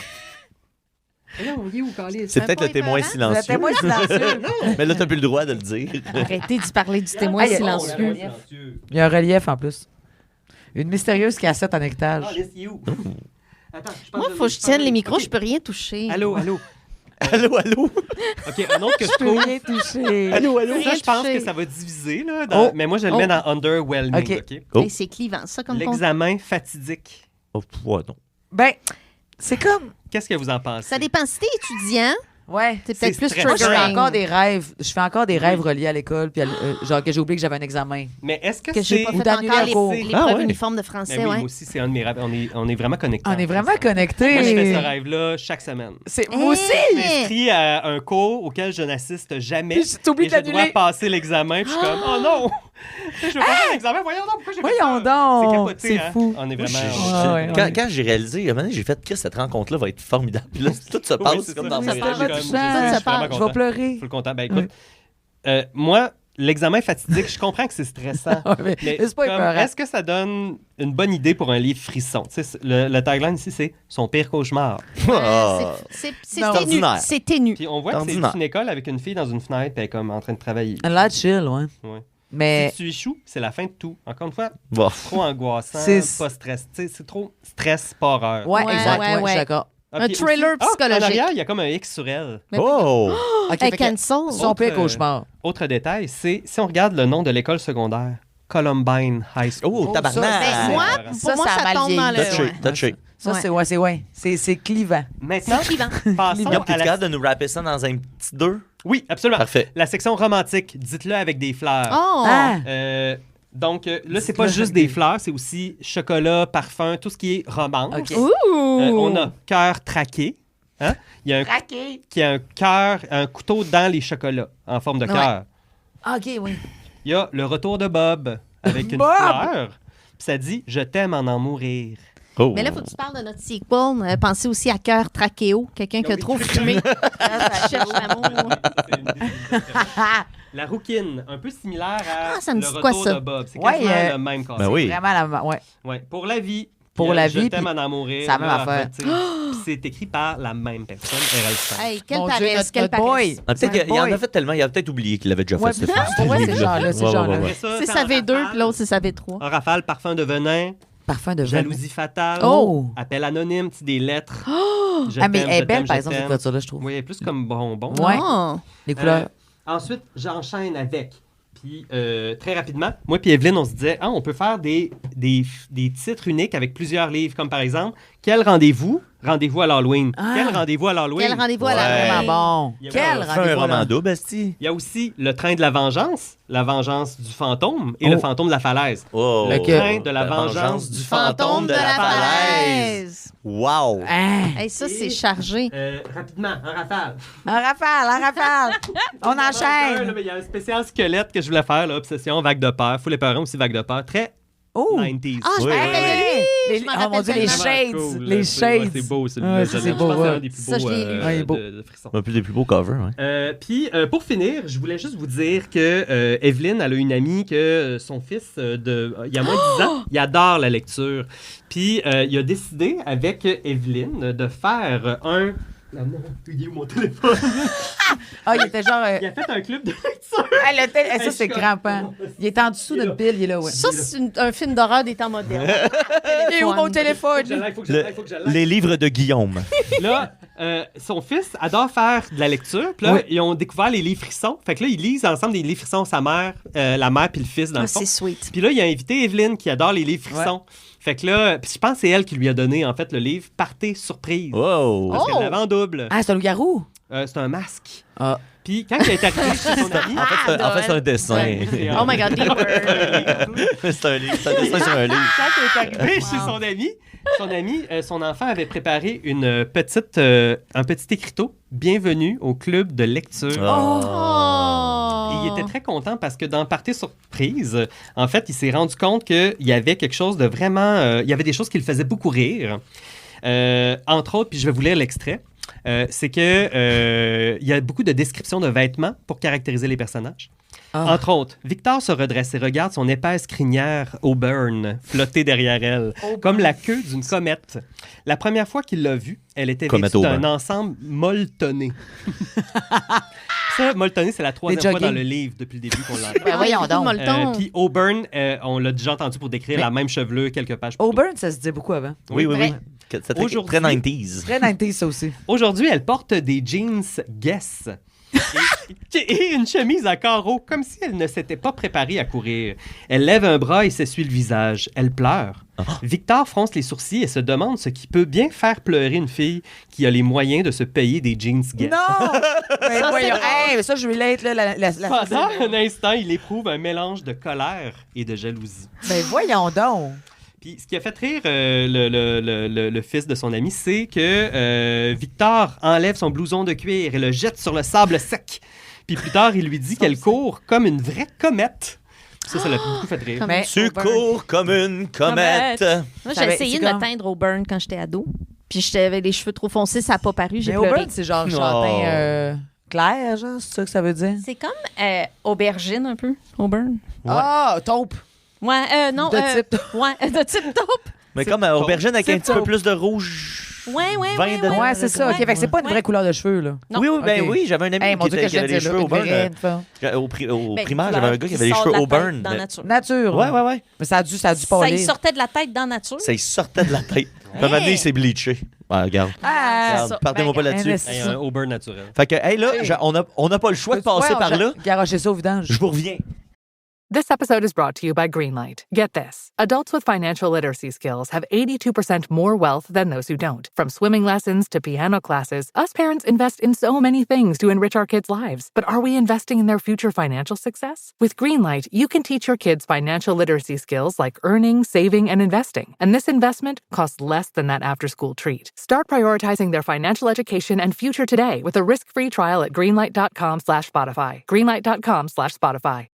Non, il est où, Calice? C'est peut-être pas le témoin épeurant? Le silencieux. témoin silencieux. Mais là, t'as plus le droit de le dire. Arrêtez d'y parler du témoin Hey, silencieux. Il y a un relief en plus. Une mystérieuse cassette en étage. Calice, il est où? Attends, je pense Moi, il faut que je tienne les micros, je peux rien toucher. Allô, allô. Allô, allô? OK, un autre que je Je peux trouve. rien toucher. Allô, allô? Ça, je pense touché. que ça va diviser, là. dans- Oh. Mais moi, je le mets dans underwhelming, OK. OK? Oh. Et c'est clivant, ça, comme concept. L'examen fatidique. Oh, ouais, non. Ben, c'est comme. Qu'est-ce que vous en pensez? Ça dépend. Si t'es étudiant, Ouais. c'est peut-être plus stressant. Moi, je fais triggering. encore des rêves. Je fais encore des rêves reliés à l'école, puis genre que j'ai oublié que j'avais un examen. Mais est-ce que Que j'ai c'est... pas Ou fait d'annuler encore un cours. les Ah, preuves ouais. uniformes de Mais français, oui, ouais. moi aussi, c'est un de mes rêves. On est vraiment connectés. On est vraiment Moi, je fais connectés. ce rêve-là chaque semaine. C'est Hey! moi aussi. Je suis inscrit à un cours auquel je n'assiste jamais. Puis t'oublies Et de je dois l'annuler. passer l'examen. Puis je suis comme, oh non! Tu sais, je veux pas faire l'examen. Voyons donc, pourquoi j'ai fait Voyons ça? donc. C'est capoté, C'est hein? fou. On est Moi, vraiment... Ouais, quand, ouais. quand j'ai réalisé, à un moment donné, j'ai fait que cette rencontre-là va être formidable. Puis là, tout se passe Oui, c'est comme ça. dans Ça mes passe rêves. comme- touchant. ça Je suis part. vraiment Je content. vais pleurer. Full content. Ben écoute, moi, l'examen fatidique, je comprends que c'est stressant. Ouais, mais c'est pas comme, épeurant. est-ce que ça donne une bonne idée pour un livre frisson? Tu sais, le tagline ici, c'est « Son pire cauchemar Ah. C'est Non. ténu. Ordinaire. C'est ténu. ». Puis on voit que c'est Ordinaire. une école avec une fille dans une fenêtre, puis elle est comme en train de travailler. Elle a l'air chill, ouais. Ouais. Mais Si tu échoues, c'est la fin de tout. Encore une fois, Bon. trop angoissant, C'est- pas stress. Tu sais, c'est trop stress, pas horreur. ouais, Ouais, exact, ouais, ouais, je suis ouais. d'accord. Ah, Un puis thriller aussi- psychologique. En arrière, il y a comme un X sur elle. Mais oui. Oh! OK, Hey, fait que cancel. son pire Autre, cauchemar. Autre détail, c'est si on regarde le nom de l'école secondaire, Columbine High School. Oh, ça, tabarnak! Ben, moi, Ça, pour moi, ça a ça mal tombe dans vieilli. le... Touché, ouais. touché. Ça, Ouais. c'est clivant. Maintenant, C'est clivant. passons Guillaume, à t'es la... capable de nous rapper ça dans un petit 2? Oui, absolument. Parfait. La section romantique, dites-le avec des fleurs. Oh! Ah! Donc, là, c'est pas juste des fleurs, c'est aussi chocolat, parfum, tout ce qui est romance. OK. Ouh! On a cœur traqué. Hein? Il y a un qui a un cœur, un couteau dans les chocolats en forme de Ouais. cœur. Ah, OK, oui. Il y a le retour de Bob avec une Bob! fleur. Puis ça dit « Je t'aime en mourir Oh. Mais là, il faut que tu parles de notre sequel. Pensez aussi à Cœur Trachéo, quelqu'un qui a trop fumé. Cherche l'amour. ». La rouquine, un peu similaire à Ah, ça me le dit retour quoi, ça? de Bob. C'est Ouais, quasiment le même concept. Ben oui. Vraiment la. Ouais. Ouais. Pour la vie. Pour Puis, la Je vie, t'aime puis en mourir. c'est la même Là, affaire. tu sais, puis c'est écrit par la même personne, Errol Stein. Hey, quelle Mon Dieu, paresse, quelle notre boy. paresse. Ah, peut-être qu'il Ouais. en a fait tellement, il a peut-être oublié qu'il avait déjà Ouais, fait puis ce pour moi, c'est livre-là. genre-là, c'est genre-là. Après ça, C'est en sa V2, rafale- puis l'autre, c'est sa V3. En rafale, parfum de venin, Parfum de jalousie fatale, Oh! appel anonyme, tu sais, des lettres. Je Ah, mais t'aime, elle est je belle, t'aime, par je exemple, cette t'aime. couverture-là, je trouve. Oui, elle est plus comme bonbon. Ouais. Oh. Les couleurs. Ensuite, j'enchaîne avec. Puis, très rapidement, moi et Evelyne, on se disait, on peut faire des titres uniques avec plusieurs livres, comme par exemple, Quel rendez-vous? Rendez-vous à l'Halloween. Quel rendez-vous à l'Halloween? Quel rendez-vous à Ouais. la Vraiment bon. Il y a Quel Fais un rendez-vous roman là? double, esti. Il y a aussi Le train de la vengeance du fantôme et Le fantôme de la falaise. Oh. Le train de la vengeance du Fantôme de la falaise. Wow! Hein? Hey, ça, c'est chargé. Rapidement, en rafale. Un rafale. On Là, enchaîne. mais il y a un spécial squelette que je voulais faire, là, Obsession, Vague de peur. Fou les parents aussi, Vague de peur. Très Oh! 90s. Ah, je me Oui, rappelle de lui. Je m'en Oh mon rappelle Dieu, les tellement. shades. Cool, Les shades. C'est beau, celui-là. Ouais, Je ça, l'aime. c'est Je pense beau, que c'est ouais. un des plus Ça, beaux je l'ai lu. Ouais, il est beau. de Frisson. Un des plus beaux covers, ouais. Puis, pour finir, je voulais juste vous dire que Evelyne, elle a une amie que son fils, il y a moins de 10 ans, il adore la lecture. Puis, il a décidé avec Evelyne de faire un... Il est où mon téléphone? Ah, il était genre. Il a fait un club de lecture. Ça, c'est crampant. Il est en dessous d'une pile, il est là, ouais. Ça, c'est un film d'horreur des temps modernes. Il est où mon téléphone? Il faut que je l'aille. Les livres de Guillaume. Là, son fils adore faire de la lecture. Puis là, Oui. ils ont découvert les livres frissons. Fait que là, ils lisent ensemble des livres frissons, sa mère, la mère puis le fils dans le fond. C'est sweet. Puis là, il a invité Evelyne qui adore les livres frissons. Fait que là, puis je pense que c'est elle qui lui a donné en fait le livre Partez surprise. Wow! Parce qu'elle l'avait en double. Ah, c'est un loup-garou? C'est un masque. Ah. Puis quand il est arrivé chez son ami, En fait, c'est un dessin. Oh my God, deeper. C'est un livre. C'est un dessin sur un livre. quand il est arrivé chez son ami, son enfant avait préparé un petit écriteau. Bienvenue au club de lecture. Oh. Et il était très content parce que dans Partez surprise, en fait, il s'est rendu compte qu'il y avait quelque chose de vraiment... il y avait des choses qui le faisaient beaucoup rire. Entre autres, puis je vais vous lire l'extrait, c'est que il y a beaucoup de descriptions de vêtements pour caractériser les personnages. Entre autres, Victor se redresse et regarde son épaisse crinière Auburn flotter derrière elle, comme la queue d'une comète. La première fois qu'il l'a vue, elle était Comète vêtue d'un Auburn. ensemble molletonné. Ça, molletonné, c'est la troisième Des fois dans jogging. le livre depuis le début qu'on l'entend. Ben voyons donc. Puis Auburn, on l'a déjà entendu pour décrire Mais- la même chevelure quelques pages plus tôt. Auburn, ça se disait beaucoup avant. Oui. Vrai. C'est très Aujourd'hui- 90s. Très 90s, ça aussi. Aujourd'hui, elle porte des jeans Guess et une chemise à carreaux, comme si elle ne s'était pas préparée à courir. Elle lève un bras et s'essuie le visage. Elle pleure. Victor fronce les sourcils et se demande ce qui peut bien faire pleurer une fille qui a les moyens de se payer des jeans Guess. Non! Ben voyons. Hey, mais ça, je relate, là. Pendant un instant, il éprouve un mélange de colère et de jalousie. Ben voyons donc. Puis ce qui a fait rire le fils de son ami, c'est que Victor enlève son blouson de cuir et le jette sur le sable sec. Puis plus tard, il lui dit qu'elle court comme une vraie comète. Ça l'a beaucoup fait rire. Mais Tu Auburn- cours comme une comète. Moi, Ça j'ai va- essayé c'est de me comme- teindre au burn quand j'étais ado. Puis j'avais les cheveux trop foncés, ça n'a pas paru, j'ai Mais pleuré. Auburn, c'est genre châtain clair, genre, c'est ça que ça veut dire? C'est comme aubergine un peu, Auburn. Ah, taupe. Ouais, non. De type. Ouais, de type taupe. Mais comme aubergine avec un petit peu plus de rouge. Ouais, Vin dedans. Ouais, c'est ça. OK, fait que c'est pas une vraie couleur de cheveux, là. Non. Oui, ben Ok. oui, j'avais un ami Hey, mon qui, Dieu, était, que qui je avait viens les de cheveux dire, là, Auburn. une vraie Au Ben, primaire, couleur j'avais un gars qui qui avait les sort cheveux de la Auburn. tête dans mais- nature. Nature. Ouais. Mais ça a dû Ça parler. y sortait de la tête dans nature. Ça, il sortait de la tête. Puis à un moment donné, il s'est bleaché. Ouais, regarde. Ah, Regarde, ça. partez-moi pas là-dessus. mais Hey, un Auburn naturel. Fait que, hey, là, on n'a pas le choix de passer Ouais, par là. Garocher ça au vidange. Je vous reviens. This episode is brought to you by Greenlight. Get this. Adults with financial literacy skills have 82% more wealth than those who don't. From swimming lessons to piano classes, us parents invest in so many things to enrich our kids' lives. But are we investing in their future financial success? With Greenlight, you can teach your kids financial literacy skills like earning, saving, and investing. And this investment costs less than that after-school treat. Start prioritizing their financial education and future today with a risk-free trial at greenlight.com/Spotify. Greenlight.com/Spotify.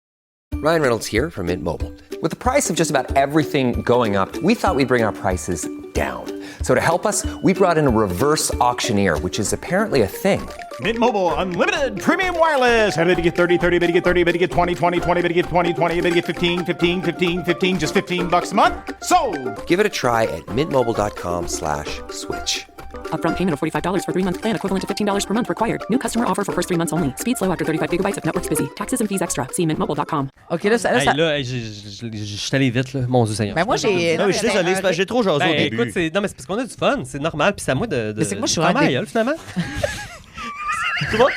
Ryan Reynolds here from Mint Mobile. With the price of just about everything going up, we thought we'd bring our prices down. So to help us, we brought in a reverse auctioneer, which is apparently a thing. Mint Mobile Unlimited Premium Wireless. How to get 30, 30, bit to get 30, bit to get 20, 20, 20, bit to get 20, 20, bit to get 15, 15, 15, 15, just $15 a month? Sold! Give it a try at mintmobile.com/switch. Upfront payment of $45 for 3-month plan, equivalent to $15 per month required. New customer offer for first 3 months only. Speed slow after 35 gigabytes if network's busy. Taxes and fees extra. See mintmobile.com. OK, là, ça... je suis allé vite, là. Mon Dieu Seigneur. Ben moi, j'ai... Non, mais je suis désolé, c'est parce que j'ai trop jasé au début. Écoute, non, mais c'est parce qu'on a du fun. C'est normal. Puis c'est à moi de Mais c'est que moi, je suis vraiment vraiment gueule, finalement. Tu vois,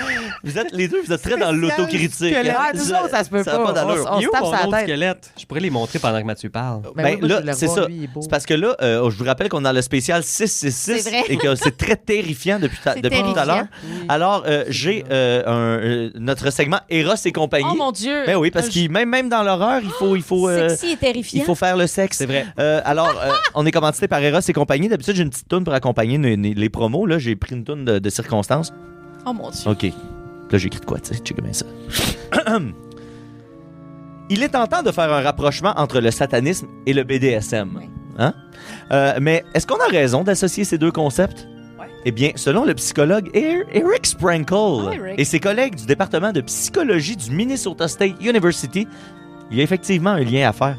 les deux, vous êtes très dans l'autocritique. Ah, nous autres, ça se peut pas. pas d'allure. On se tape sur la tête. Squelette. Je pourrais les montrer pendant que Mathieu parle. Ben, oui, là, je le c'est vois, ça. lui, il est beau. C'est parce que là, je vous rappelle qu'on est dans le spécial 666 C'est vrai. et que c'est très terrifiant depuis tout à terrifiant. l'heure. Alors, j'ai notre segment Eros et compagnie. Oh mon Dieu! Ben oui, parce que même dans l'horreur, il faut Sexy et terrifiant. il faut faire le sexe. C'est vrai. Alors, on est commandité par Eros et compagnie. D'habitude, j'ai une petite toune pour accompagner les promos. Là, j'ai pris une toune de circonstances. Oh mon Dieu. OK. Là, j'ai écrit de quoi, tu sais, check bien ça. Il est tentant de faire un rapprochement entre le satanisme et le BDSM. Oui. Hein? Mais est-ce qu'on a raison d'associer ces deux concepts? Ouais. Eh bien, selon le psychologue Eric Sprankle Eric. et ses collègues du département de psychologie du Minnesota State University, il y a effectivement un lien à faire.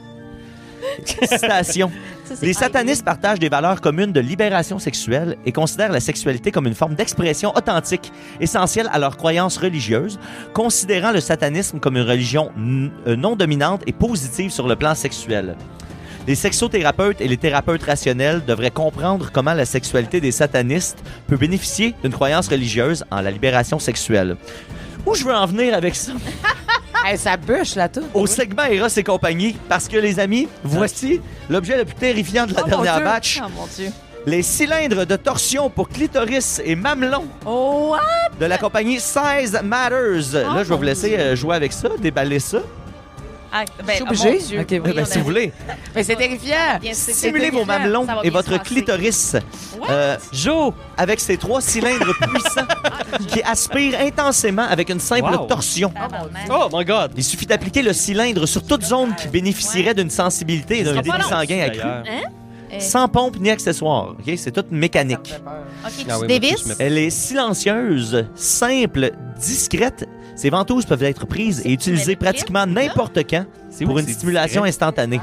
Citation. Ça, c'est Les pas satanistes partagent des valeurs communes de libération sexuelle et considèrent la sexualité comme une forme d'expression authentique, essentielle à leurs croyances religieuses, considérant le satanisme comme une religion non dominante et positive sur le plan sexuel. Les sexothérapeutes et les thérapeutes rationnels devraient comprendre comment la sexualité des satanistes peut bénéficier d'une croyance religieuse en la libération sexuelle. Où je veux en venir avec ça? Hey, ça bûche, là, tout. Au segment Eros et compagnie, parce que les amis, voici l'objet le plus terrifiant de la Oh, mon dernière Dieu. batch. Oh mon Dieu. Les cylindres de torsion pour clitoris et mamelon Oh, what? de la compagnie Size Matters. Là, je vais vous laisser jouer avec ça, déballer ça. Ah, Je suis oh, obligée? mon Dieu. Ok, Oui, oui. Ben, on si a- vous voulez. Mais c'est terrifiant. Bien sûr, Stimulez c'est vos terrifiant. mamelons Ça va et bien votre se passer. clitoris What? Jo! avec ces 3 cylindres puissants qui aspirent intensément avec une simple Wow. torsion. Tabarnak. Oh my God! Il suffit d'appliquer le cylindre sur toute zone qui bénéficierait d'une sensibilité et d'un sera débit pas long, sanguin accru. D'ailleurs. Sans pompe ni accessoire. Ok, c'est toute mécanique. OK, Ah tu oui, moi, dévisses? je me- Elle est silencieuse, simple, discrète. Ses ventouses peuvent être prises et utilisées électrique, pratiquement ça? n'importe quand C'est pour où une c'est stimulation discret? instantanée.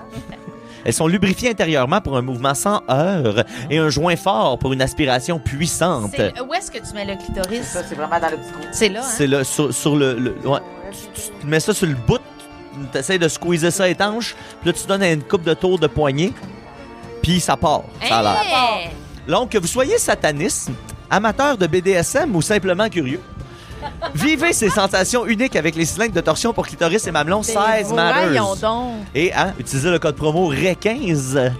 Elles sont lubrifiées intérieurement pour un mouvement sans heurts et un joint fort pour une aspiration puissante. Où est-ce que tu mets le clitoris? Ça, c'est vraiment dans le petit trou. C'est là, hein? C'est là, sur le ouais. Tu mets ça sur le bout, tu essaies de squeezer ça étanche, puis là, tu donnes une coupe de tour de poignet, puis ça part. Ça a l'air. Hey! Donc, que vous soyez sataniste, amateur de BDSM ou simplement curieux, vivez ces sensations uniques avec les cylindres de torsion pour clitoris et mamelon 16 Voyons Matters. donc. Et utilisez le code promo RAY15.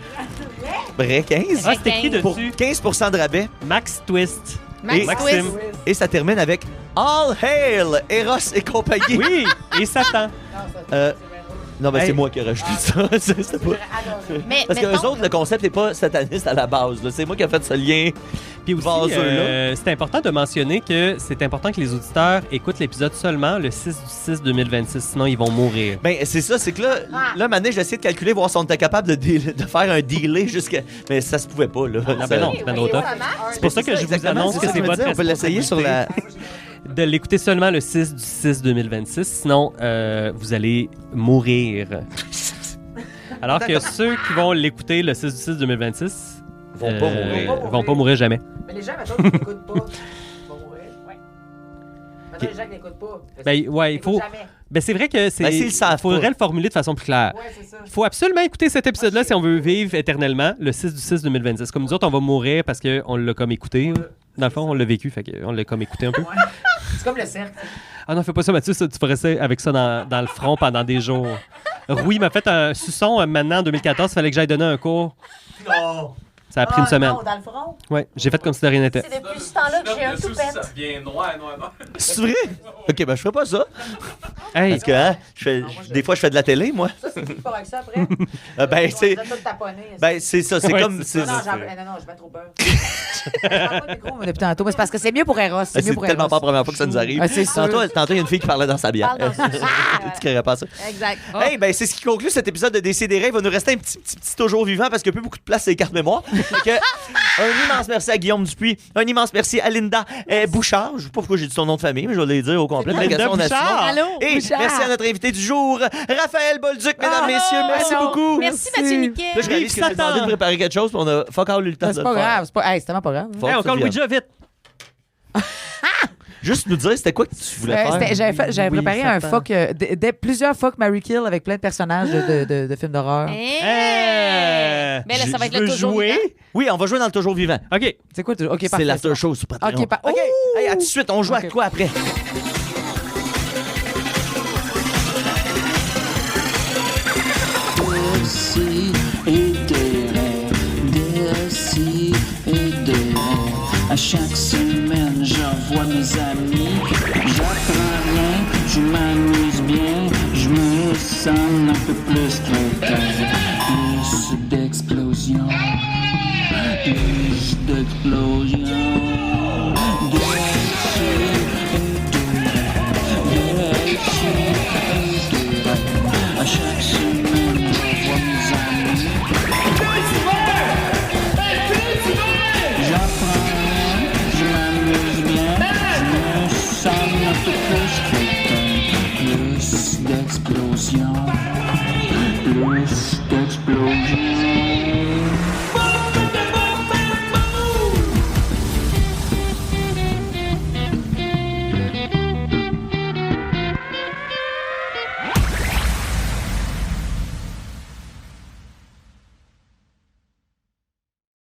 RAY15 Ah, c'est écrit pour dessus. 15% de rabais. Max Twist. Max Maxime. Twist. Et ça termine avec All Hail, Eros et compagnie. Oui! Et Satan. Non, ben Hey. c'est moi qui ai rajouté ça. C'est pas... Mais, Parce que mettons- eux autres, le concept n'est pas sataniste à la base. là. C'est moi qui ai fait ce lien. Puis aussi, vaseux-là. c'est important de mentionner que c'est important que les auditeurs écoutent l'épisode seulement le 6/6/2026, sinon ils vont mourir. Ben, c'est ça, c'est que là, Mané, j'ai essayé de calculer, voir si on était capable de faire un delay jusqu'à. Mais ça se pouvait pas, là. Ah ben non, c'est ben trop tard. C'est pour ça que je vous annonce que c'est votre On peut l'essayer sur la. de l'écouter seulement le 6/6/2026, sinon vous allez mourir. Alors que ceux qui vont l'écouter le 6/6/2026 Vont pas mourir. vont pas mourir jamais. Mais les gens, mettons, qui n'écoutent pas, ils vont mourir. Ouais. Mettons, les gens qui n'écoutent pas. Ben ouais, il faut. Jamais. Ben c'est vrai que c'est. Ben, s'ils le savent faudrait pas. le formuler de façon plus claire. Ouais, c'est ça. Il faut absolument écouter cet épisode-là si on veut vivre éternellement le 6/6/2026. Comme nous autres, on va mourir parce qu'on l'a comme écouté. Dans le fond, on l'a vécu, fait qu'on l'a comme écouté un peu. C'est comme le cercle. Ah non, fais pas ça, Mathieu, ça, tu ferais ça avec ça dans le front pendant des jours. Rui m'a fait un suçon maintenant en 2014, il fallait que j'aille donner un cours. Non! Ça a pris une semaine. Non, dans le front. Ouais, j'ai fait comme si de rien n'était. C'est depuis ce temps-là que j'ai un toupette. C'est vrai? Ok, ben je ferai pas ça. Hey, Parce que des fois, je fais de la télé, moi. Ça, c'est qui qui part avec ça après? Ben, c'est. On a tout taponné. Ben, c'est ça. C'est Ouais, comme. c'est c'est- Non, non, je mets trop peur. Je prends pas le micro, moi, depuis tantôt, mais c'est parce que c'est mieux pour Eros. C'est mieux C'est pour tellement Eros. pas la première fois que ça nous arrive. Ah, c'est sûr. Tantôt, il y a une fille qui parlait dans sa bière. Parle dans son Tu créerais pas ça? Exact. Hey, ben c'est ce qui conclut cet épisode de Décidérez. Il va nous rester un petit toujours vivant parce qu'il n'y a plus beaucoup de place sur les cartes mémoire. Fait que, un immense merci à Guillaume Dupuis. Un immense merci à Linda Bouchard. Je ne sais pas pourquoi j'ai dit son nom de famille, mais je vais le dire au complet. Linda Bouchard. Allô? Et Bouchard. merci à notre invité du jour, Raphaël Bolduc, mesdames, messieurs. Merci beaucoup. Merci, Mathieu Niquet. Là, je réalise que j'ai demandé de préparer quelque chose, puis on a fuck all eu le temps de C'est le pas faire. grave. C'est tellement pas grave. Faut Hey, que encore tu le viennes. Ouija, vite. Juste nous dire, c'était quoi que tu voulais faire? J'avais Oui, préparé un Satan. fuck, plusieurs fuck Mary Kill avec plein de personnages de films d'horreur. Mais là, ça va être Je le veux toujours jouer. vivant. Oui, on va jouer dans le Toujours Vivant. OK. C'est quoi? OK, C'est parfait. l'after show sur Patreon. OK, OK, hey, à tout de suite, on joue à quoi après? Aussi et des rêves, aussi et des rêves. À chaque semaine, je revois mes amis. J'apprends rien, je m'amuse bien. Je me sens un peu plus quelqu'un. Plus d'explosion, plus d'explosion. À chaque semaine, je vois mes amis. J'apprends rien, je m'amuse bien. Je me sens un peu plus quelqu'un. Plus d'explosion, plus d'explosion.